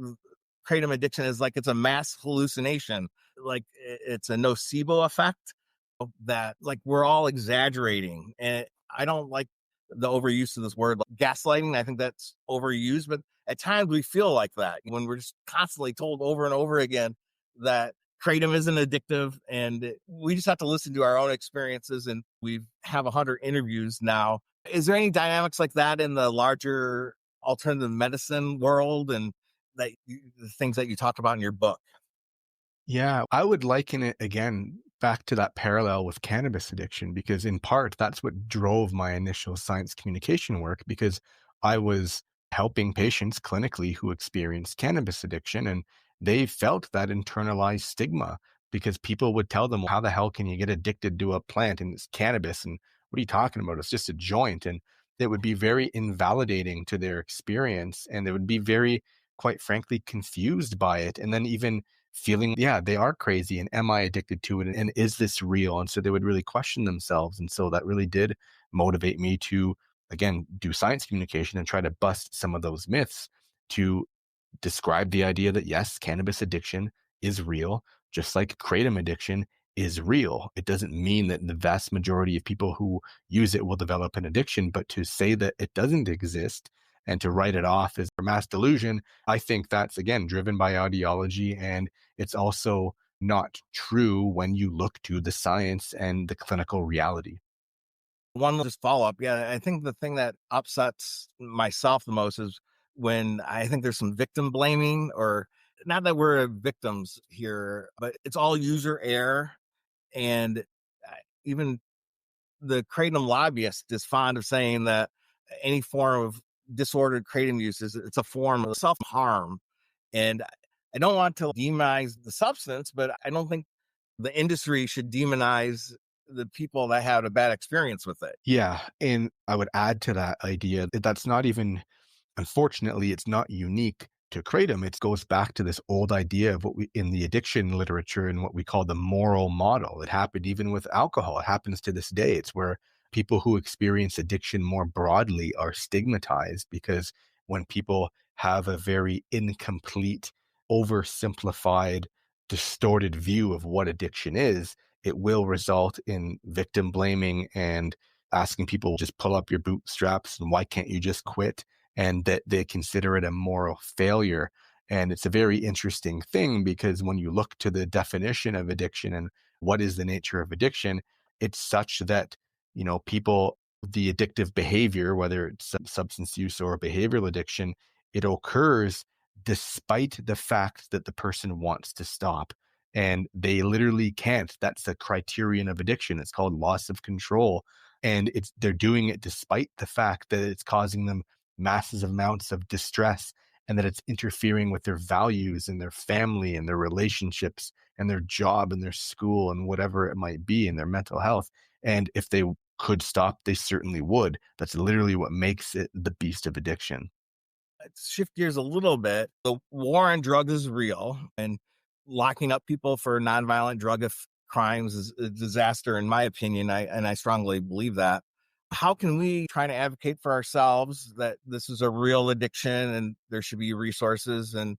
kratom addiction as like it's a mass hallucination, like it's a nocebo effect, that like we're all exaggerating. And I don't like the overuse of this word, like gaslighting. I think that's overused, but at times we feel like that when we're just constantly told over and over again that kratom isn't addictive, and we just have to listen to our own experiences. And we have 100 interviews now. Is there any dynamics like that in the larger alternative medicine world, and the things that you talk about in your book? Yeah, I would liken it again back to that parallel with cannabis addiction, because in part that's what drove my initial science communication work, because I was helping patients clinically who experienced cannabis addiction, and they felt that internalized stigma because people would tell them, "Well, how the hell can you get addicted to a plant and it's cannabis? And what are you talking about? It's just a joint." And it would be very invalidating to their experience, and they would be very, quite frankly, confused by it. And then even feeling, yeah, they are crazy. And am I addicted to it? And is this real? And so they would really question themselves. And so that really did motivate me to, again, do science communication and try to bust some of those myths, to describe the idea that yes, cannabis addiction is real, just like kratom addiction is real. It doesn't mean that the vast majority of people who use it will develop an addiction, but to say that it doesn't exist and to write it off as a mass delusion, I think that's, again, driven by ideology. And it's also not true when you look to the science and the clinical reality. One just follow up. Yeah, I think the thing that upsets myself the most is when I think there's some victim blaming, or not that we're victims here, but it's all user error. And even the kratom lobbyist is fond of saying that any form of disordered kratom use it's a form of self harm. And I don't want to demonize the substance, but I don't think the industry should demonize the people that had a bad experience with it. Yeah. And I would add to that idea that that's not even, unfortunately, it's not unique to kratom. It goes back to this old idea of what we, in the addiction literature, and what we call the moral model. It happened even with alcohol. It happens to this day. It's where people who experience addiction more broadly are stigmatized, because when people have a very incomplete, oversimplified, distorted view of what addiction is, it will result in victim blaming and asking people, just pull up your bootstraps and why can't you just quit? And that they consider it a moral failure. And it's a very interesting thing, because when you look to the definition of addiction and what is the nature of addiction, it's such that, people, the addictive behavior, whether it's substance use or behavioral addiction, it occurs despite the fact that the person wants to stop. And they literally can't. That's the criterion of addiction. It's called loss of control. And they're doing it despite the fact that it's causing them massive amounts of distress, and that it's interfering with their values and their family and their relationships and their job and their school and whatever it might be, and their mental health. And if they could stop, they certainly would. That's literally what makes it the beast of addiction. Let's shift gears a little bit. The war on drugs is real, and locking up people for nonviolent crimes is a disaster, in my opinion. I strongly believe that. How can we try to advocate for ourselves that this is a real addiction and there should be resources, and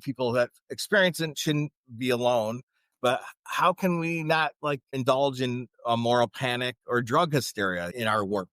people that experience it shouldn't be alone? But how can we not indulge in a moral panic or drug hysteria in our work?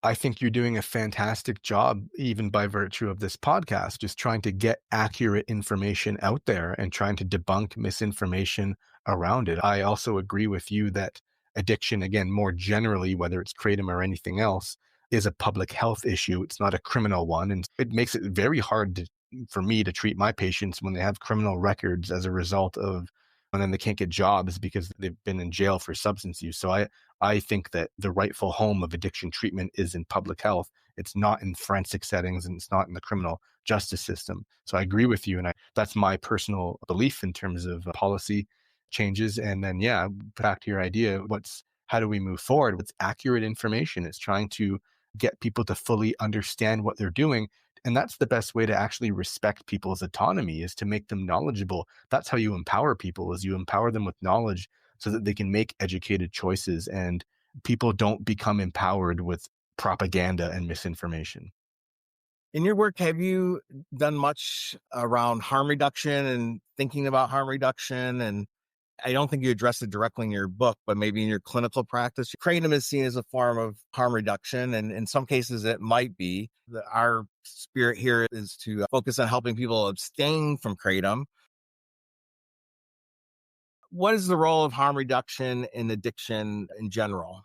I think you're doing a fantastic job, even by virtue of this podcast, just trying to get accurate information out there and trying to debunk misinformation around it. I also agree with you that addiction, again, more generally, whether it's kratom or anything else, is a public health issue. It's not a criminal one. And it makes it very hard for me to treat my patients when they have criminal records as a result of, and then they can't get jobs because they've been in jail for substance use. So I think that the rightful home of addiction treatment is in public health. It's not in forensic settings and it's not in the criminal justice system. So I agree with you. And that's my personal belief in terms of policy changes. And then, yeah, back to your idea, how do we move forward? What's accurate information? It's trying to get people to fully understand what they're doing. And that's the best way to actually respect people's autonomy, is to make them knowledgeable. That's how you empower people, is you empower them with knowledge so that they can make educated choices, and people don't become empowered with propaganda and misinformation. In your work, have you done much around harm reduction and thinking about harm reduction? And I don't think you addressed it directly in your book, but maybe in your clinical practice. Kratom is seen as a form of harm reduction, and in some cases it might be. Our spirit here is to focus on helping people abstain from kratom. What is the role of harm reduction in addiction in general?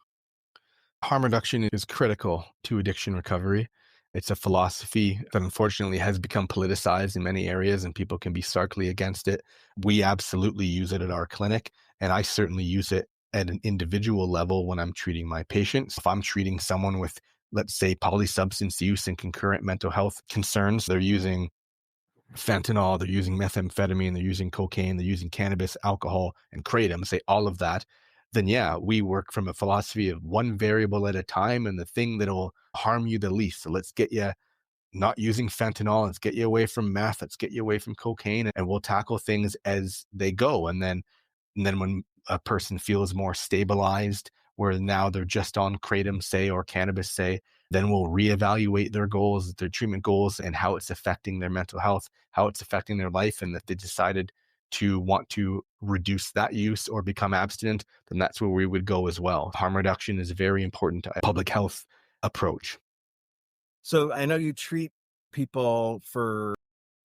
Harm reduction is critical to addiction recovery. It's a philosophy that unfortunately has become politicized in many areas, and people can be starkly against it. We absolutely use it at our clinic, and I certainly use it at an individual level when I'm treating my patients. If I'm treating someone with, let's say, polysubstance use and concurrent mental health concerns, they're using fentanyl, they're using methamphetamine, they're using cocaine, they're using cannabis, alcohol, and kratom, say all of that, then yeah, we work from a philosophy of one variable at a time and the thing that will harm you the least. So let's get you not using fentanyl, let's get you away from meth, let's get you away from cocaine, and we'll tackle things as they go. And then when a person feels more stabilized, where now they're just on kratom, say, or cannabis, say, then we'll reevaluate their goals, their treatment goals, and how it's affecting their mental health, how it's affecting their life. And if they decided to want to reduce that use or become abstinent, then that's where we would go as well. Harm reduction is a very important public health approach. So I know you treat people for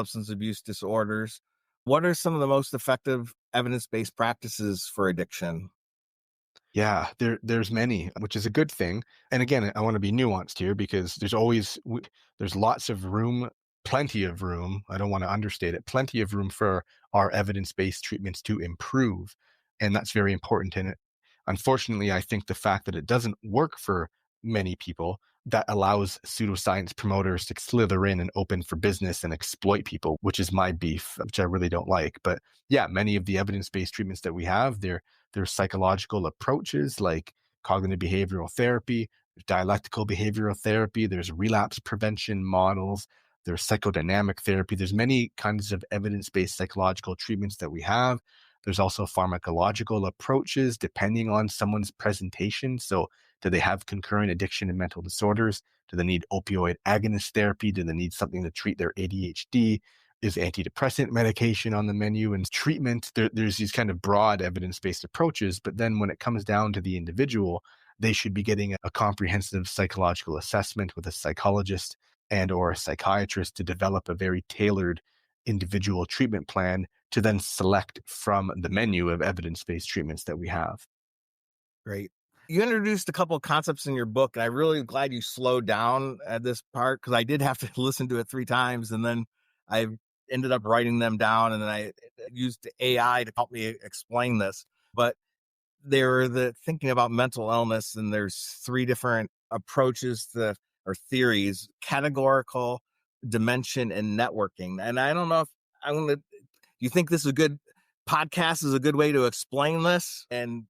substance abuse disorders. What are some of the most effective evidence-based practices for addiction? Yeah, there's many, which is a good thing. And again, I want to be nuanced here because there's lots of room, plenty of room. I don't want to understate it. Plenty of room for our evidence-based treatments to improve, and that's very important. And unfortunately, I think the fact that it doesn't work for many people, that allows pseudoscience promoters to slither in and open for business and exploit people, which is my beef, which I really don't like. But yeah, many of the evidence-based treatments that we have, there's psychological approaches like cognitive behavioral therapy, there's dialectical behavioral therapy, there's relapse prevention models, there's psychodynamic therapy. There's many kinds of evidence-based psychological treatments that we have. There's also pharmacological approaches depending on someone's presentation. So do they have concurrent addiction and mental disorders? Do they need opioid agonist therapy? Do they need something to treat their ADHD? Is antidepressant medication on the menu? And treatment, there's these kind of broad evidence-based approaches, but then when it comes down to the individual, they should be getting a comprehensive psychological assessment with a psychologist and or a psychiatrist to develop a very tailored individual treatment plan to then select from the menu of evidence-based treatments that we have. Great. You introduced a couple of concepts in your book, and I'm really glad you slowed down at this part because I did have to listen to it 3 times, and then I ended up writing them down, and then I used AI to help me explain this. But they were thinking about mental illness, and there's 3 different approaches or theories: categorical, dimension, and networking. And I don't know if you think this is a good podcast, is a good way to explain this, and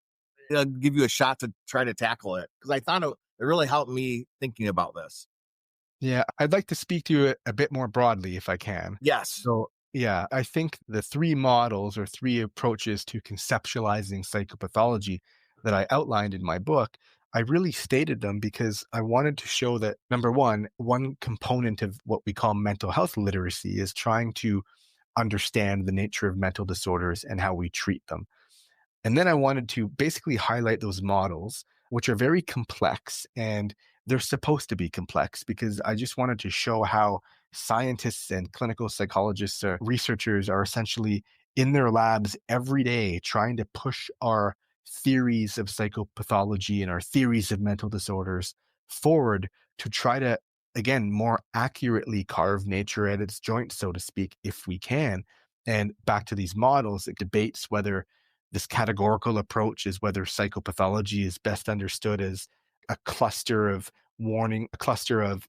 give you a shot to try to tackle it, because I thought it really helped me thinking about this. Yeah, I'd like to speak to it a bit more broadly if I can. Yes. So, yeah, I think the three models or three approaches to conceptualizing psychopathology that I outlined in my book, I really stated them because I wanted to show that number one component of what we call mental health literacy is trying to understand the nature of mental disorders and how we treat them. And then I wanted to basically highlight those models, which are very complex, and they're supposed to be complex because I just wanted to show how scientists and clinical psychologists or researchers are essentially in their labs every day trying to push our theories of psychopathology and our theories of mental disorders forward to try to, again, more accurately carve nature at its joints, so to speak, if we can. And back to these models, it debates whether this categorical approach is whether psychopathology is best understood as a cluster of a cluster of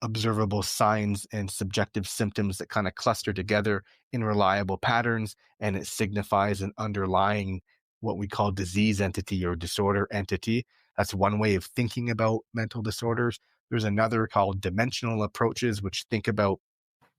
observable signs and subjective symptoms that kind of cluster together in reliable patterns, and it signifies an underlying what we call disease entity or disorder entity. That's one way of thinking about mental disorders. There's another called dimensional approaches, which think about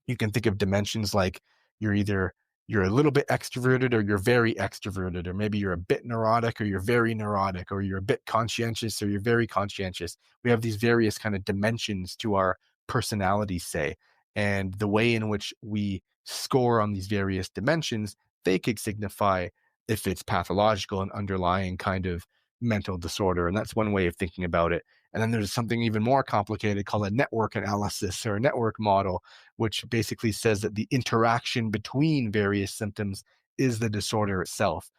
you can think of dimensions like you're either you're a little bit extroverted or you're very extroverted, or maybe you're a bit neurotic or you're very neurotic, or you're a bit conscientious or you're very conscientious. We have these various kind of dimensions to our personality, say, and the way in which we score on these various dimensions, they could signify if it's pathological and underlying kind of mental disorder. And that's one way of thinking about it. And then there's something even more complicated called a network analysis or a network model, which basically says that the interaction between various symptoms is the disorder itself.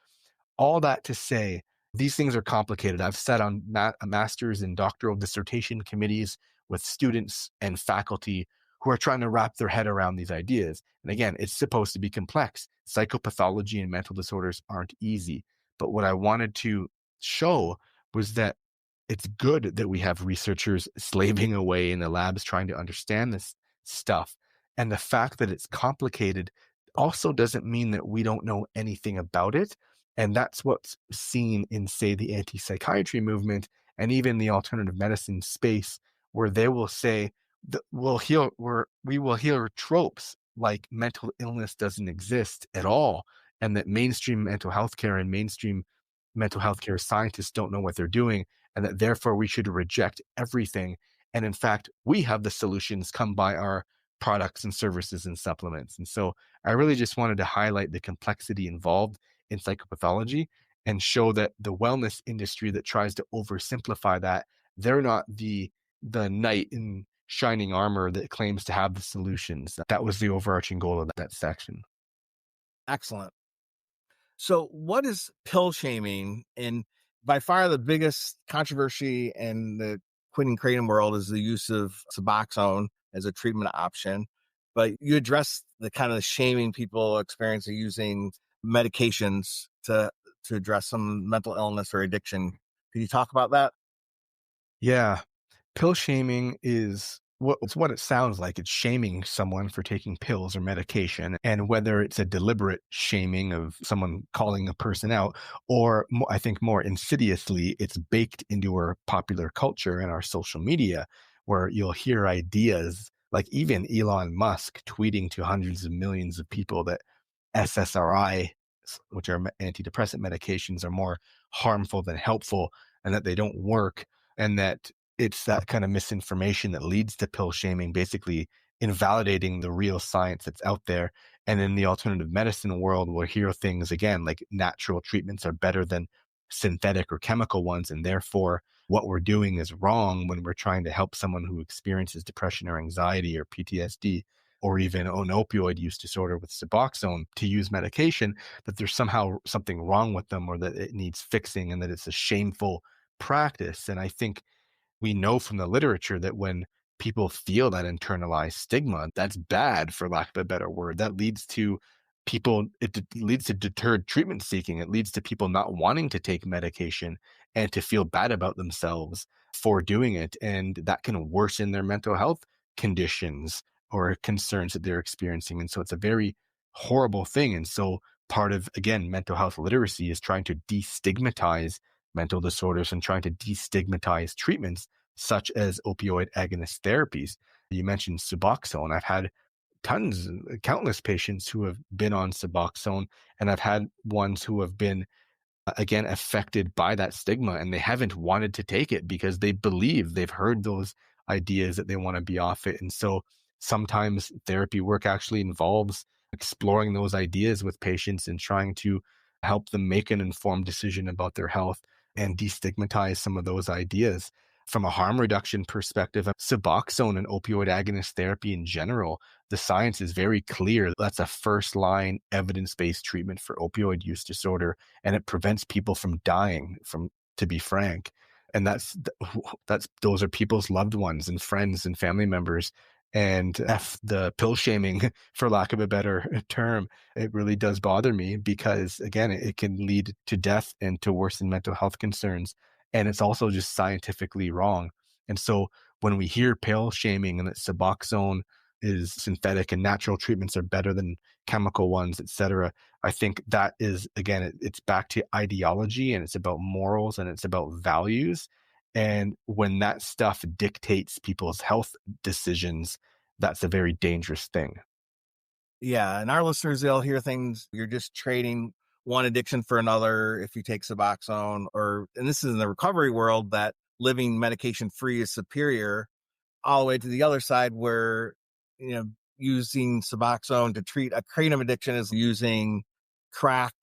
All that to say, these things are complicated. I've sat on a master's and doctoral dissertation committees with students and faculty who are trying to wrap their head around these ideas. And again, it's supposed to be complex. Psychopathology and mental disorders aren't easy. But what I wanted to show was that it's good that we have researchers slaving away in the labs trying to understand this stuff. And the fact that it's complicated also doesn't mean that we don't know anything about it. And that's what's seen in, say, the anti-psychiatry movement and even the alternative medicine space, where they will say that we will heal tropes like mental illness doesn't exist at all, and that mainstream mental health care and mainstream mental health care scientists don't know what they're doing, and that therefore we should reject everything. And in fact, we have the solutions come by our products and services and supplements. And so I really just wanted to highlight the complexity involved in psychopathology and show that the wellness industry that tries to oversimplify that, they're not the knight in shining armor that claims to have the solutions. That was the overarching goal of that section. Excellent. So, what is pill shaming? And by far the biggest controversy in the quitting kratom world is the use of Suboxone as a treatment option. But you address the kind of shaming people experiencing using medications to address some mental illness or addiction. Can you talk about that? Yeah. Pill shaming is it's what it sounds like. It's shaming someone for taking pills or medication. And whether it's a deliberate shaming of someone calling a person out, or I think more insidiously, it's baked into our popular culture and our social media, where you'll hear ideas like even Elon Musk tweeting to hundreds of millions of people that SSRI, which are antidepressant medications, are more harmful than helpful and that they don't work, and that it's that kind of misinformation that leads to pill shaming, basically invalidating the real science that's out there. And in the alternative medicine world, we'll hear things again like natural treatments are better than synthetic or chemical ones. And therefore, what we're doing is wrong when we're trying to help someone who experiences depression or anxiety or PTSD or even an opioid use disorder with Suboxone to use medication, that there's somehow something wrong with them or that it needs fixing and that it's a shameful practice. And I think we know from the literature that when people feel that internalized stigma, that's bad, for lack of a better word. That leads to leads to deterred treatment seeking. It leads to people not wanting to take medication and to feel bad about themselves for doing it. And that can worsen their mental health conditions or concerns that they're experiencing. And so it's a very horrible thing. And so part of, again, mental health literacy is trying to destigmatize mental disorders and trying to destigmatize treatments such as opioid agonist therapies. You mentioned Suboxone. I've had countless patients who have been on Suboxone, and I've had ones who have been again affected by that stigma, and they haven't wanted to take it because they believe they've heard those ideas that they want to be off it. And so sometimes therapy work actually involves exploring those ideas with patients and trying to help them make an informed decision about their health and destigmatize some of those ideas. From a harm reduction perspective, Suboxone and opioid agonist therapy in general, the science is very clear. That's a first line evidence based treatment for opioid use disorder, and it prevents people from dying, to be frank. And those are people's loved ones and friends and family members. And F the pill shaming, for lack of a better term, it really does bother me because, again, it can lead to death and to worsen mental health concerns. And it's also just scientifically wrong. And so when we hear pill shaming and that Suboxone is synthetic and natural treatments are better than chemical ones, et cetera, I think that is, again, it's back to ideology, and it's about morals, and it's about values. And when that stuff dictates people's health decisions, that's a very dangerous thing. Yeah. And our listeners, they'll hear things. You're just trading one addiction for another if you take Suboxone, and this is in the recovery world, that living medication free is superior, all the way to the other side where, using Suboxone to treat a kratom addiction is using crack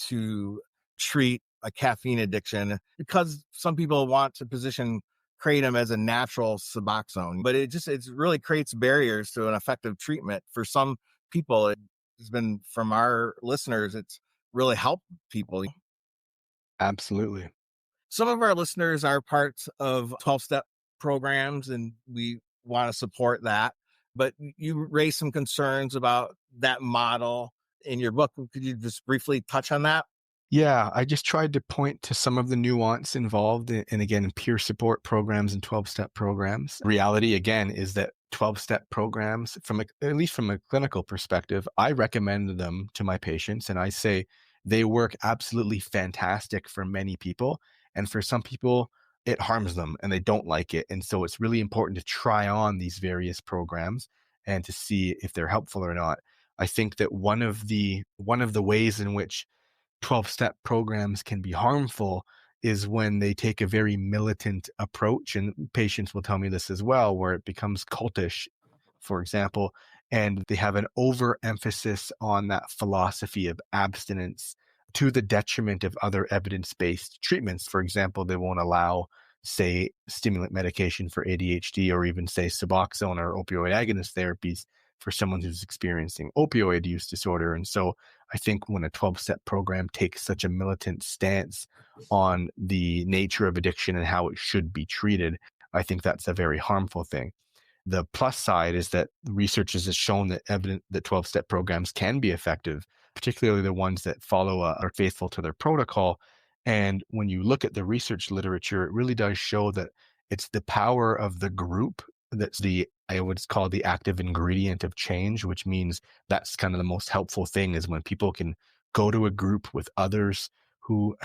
to treat a caffeine addiction, because some people want to position kratom as a natural Suboxone, but it really creates barriers to an effective treatment. For some people, it's been, from our listeners, it's really helped people. Absolutely. Some of our listeners are parts of 12-step programs, and we want to support that. But you raised some concerns about that model in your book. Could you just briefly touch on that? Yeah, I just tried to point to some of the nuance involved in peer support programs and 12-step programs. Reality, again, is that 12-step programs, at least from a clinical perspective, I recommend them to my patients, and I say they work absolutely fantastic for many people. And for some people, it harms them and they don't like it. And so it's really important to try on these various programs and to see if they're helpful or not. I think that one of the ways in which 12-step programs can be harmful is when they take a very militant approach, and patients will tell me this as well, where it becomes cultish, for example, and they have an overemphasis on that philosophy of abstinence to the detriment of other evidence-based treatments. For example, they won't allow, say, stimulant medication for ADHD, or even, say, Suboxone or opioid agonist therapies for someone who's experiencing opioid use disorder. And so I think when a 12-step program takes such a militant stance on the nature of addiction and how it should be treated, I think that's a very harmful thing. The plus side is that research has shown that 12-step programs can be effective, particularly the ones that are faithful to their protocol. And when you look at the research literature, it really does show that it's the power of the group that's I would call the active ingredient of change, which means that's kind of the most helpful thing, is when people can go to a group with others who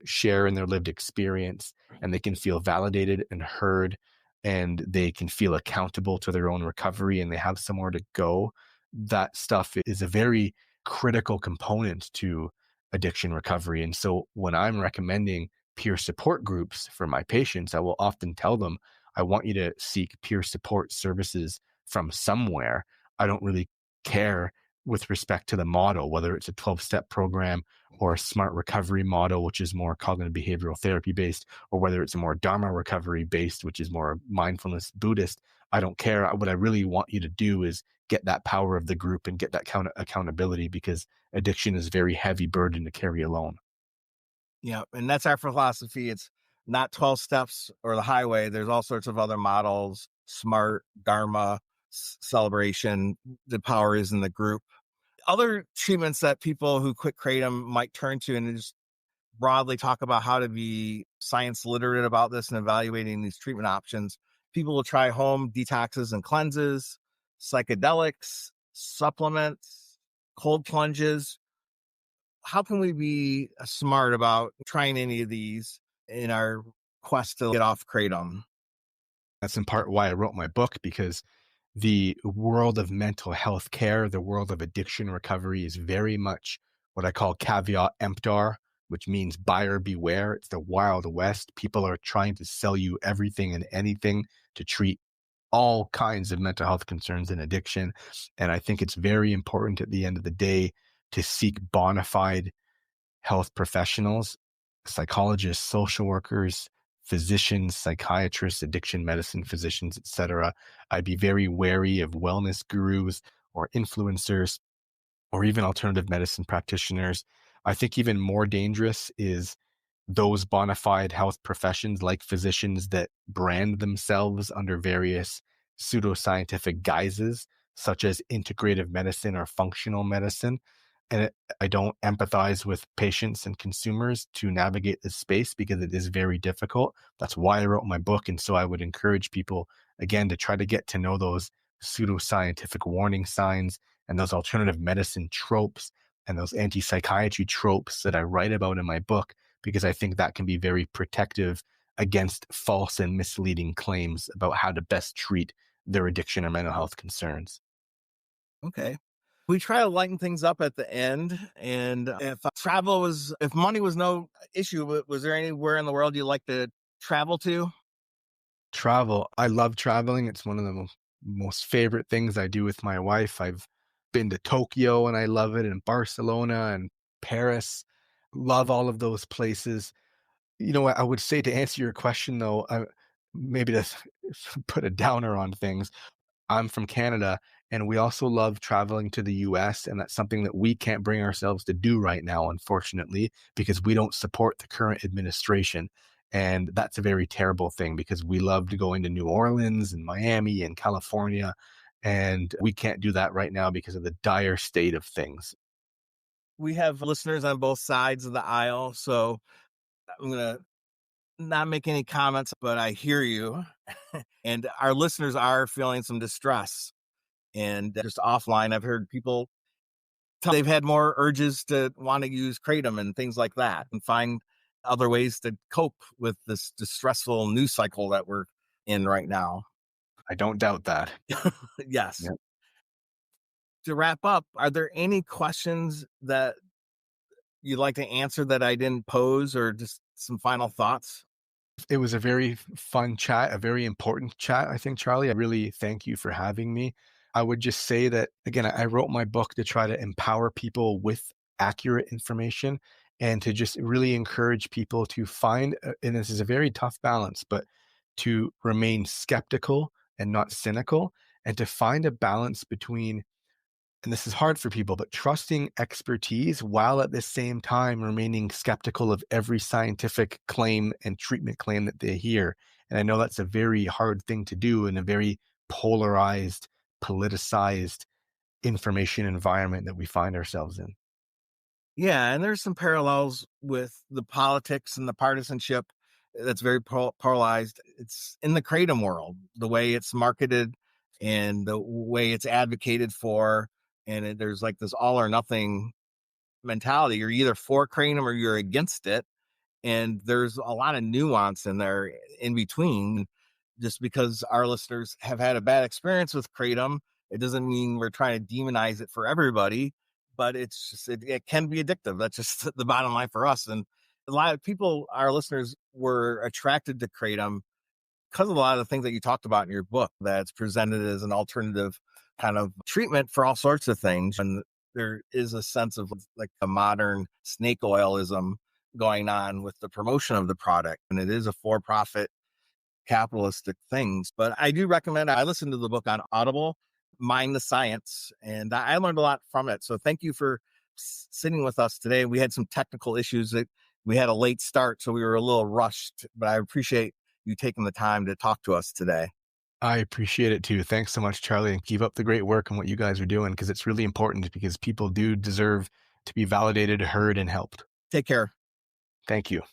share in their lived experience, and they can feel validated and heard, and they can feel accountable to their own recovery, and they have somewhere to go. That stuff is a very critical component to addiction recovery. And so when I'm recommending peer support groups for my patients, I will often tell them, I want you to seek peer support services from somewhere. I don't really care with respect to the model, whether it's a 12-step program or a smart recovery model, which is more cognitive behavioral therapy based, or whether it's a more Dharma recovery based, which is more mindfulness Buddhist. I don't care. What I really want you to do is get that power of the group and get that accountability, because addiction is a very heavy burden to carry alone. Yeah. And that's our philosophy. It's not 12 steps or the highway. There's all sorts of other models, smart, Dharma, celebration. The power is in the group. Other treatments that people who quit kratom might turn to, and just broadly talk about how to be science literate about this and evaluating these treatment options. People will try home detoxes and cleanses, psychedelics, supplements, cold plunges. How can we be smart about trying any of these in our quest to get off Kratom. That's in part why I wrote my book, because the world of mental health care, the world of addiction recovery is very much what I call caveat emptor, which means buyer beware. It's the Wild West. People are trying to sell you everything and anything to treat all kinds of mental health concerns and addiction. And I think it's very important at the end of the day to seek bona fide health professionals, psychologists, social workers, physicians, psychiatrists, addiction medicine physicians, etc. I'd be very wary of wellness gurus or influencers or even alternative medicine practitioners. I think even more dangerous is those bona fide health professions like physicians that brand themselves under various pseudoscientific guises, such as integrative medicine or functional medicine. I don't empathize with patients and consumers to navigate this space because it is very difficult. That's why I wrote my book. And so I would encourage people, again, to try to get to know those pseudoscientific warning signs and those alternative medicine tropes and those anti-psychiatry tropes that I write about in my book, because I think that can be very protective against false and misleading claims about how to best treat their addiction or mental health concerns. Okay. We try to lighten things up at the end. And if money was no issue, was there anywhere in the world you'd like to travel to? Travel. I love traveling. It's one of the most favorite things I do with my wife. I've been to Tokyo and I love it, and Barcelona and Paris. Love all of those places. You know what I would say to answer your question, though, maybe to put a downer on things. I'm from Canada, and we also love traveling to the US, and that's something that we can't bring ourselves to do right now, unfortunately, because we don't support the current administration. And that's a very terrible thing because we love to go into New Orleans and Miami and California, and we can't do that right now because of the dire state of things. We have listeners on both sides of the aisle, so I'm going to not make any comments, but I hear you. And our listeners are feeling some distress. And just offline, I've heard people tell they've had more urges to want to use Kratom and things like that and find other ways to cope with this distressful news cycle that we're in right now. I don't doubt that. Yes. Yeah. To wrap up, are there any questions that you'd like to answer that I didn't pose, or just some final thoughts? It was a very fun chat, a very important chat, I think, Charlie. I really thank you for having me. I would just say that, again, I wrote my book to try to empower people with accurate information and to just really encourage people to find, and this is a very tough balance, but to remain skeptical and not cynical, and to find a balance between, and this is hard for people, but trusting expertise while at the same time remaining skeptical of every scientific claim and treatment claim that they hear. And I know that's a very hard thing to do in a very polarized, politicized information environment that we find ourselves in. Yeah, and there's some parallels with the politics and the partisanship that's very polarized. It's in the Kratom world, the way it's marketed and the way it's advocated for. And there's like this all or nothing mentality. You're either for Kratom or you're against it. And there's a lot of nuance in there in between. Just because our listeners have had a bad experience with Kratom, it doesn't mean we're trying to demonize it for everybody, but it's just, it can be addictive. That's just the bottom line for us. And a lot of people, our listeners, were attracted to Kratom because of a lot of the things that you talked about in your book, that's presented as an alternative kind of treatment for all sorts of things. And there is a sense of like a modern snake oilism going on with the promotion of the product. And it is a for-profit capitalistic things. But I do recommend, I listened to the book on Audible, Mind the Science, and I learned a lot from it. So thank you for sitting with us today. We had some technical issues that we had a late start, so we were a little rushed, but I appreciate you taking the time to talk to us today. I appreciate it too. Thanks so much, Charlie, and keep up the great work and what you guys are doing, because it's really important, because people do deserve to be validated, heard, and helped. Take care. Thank you.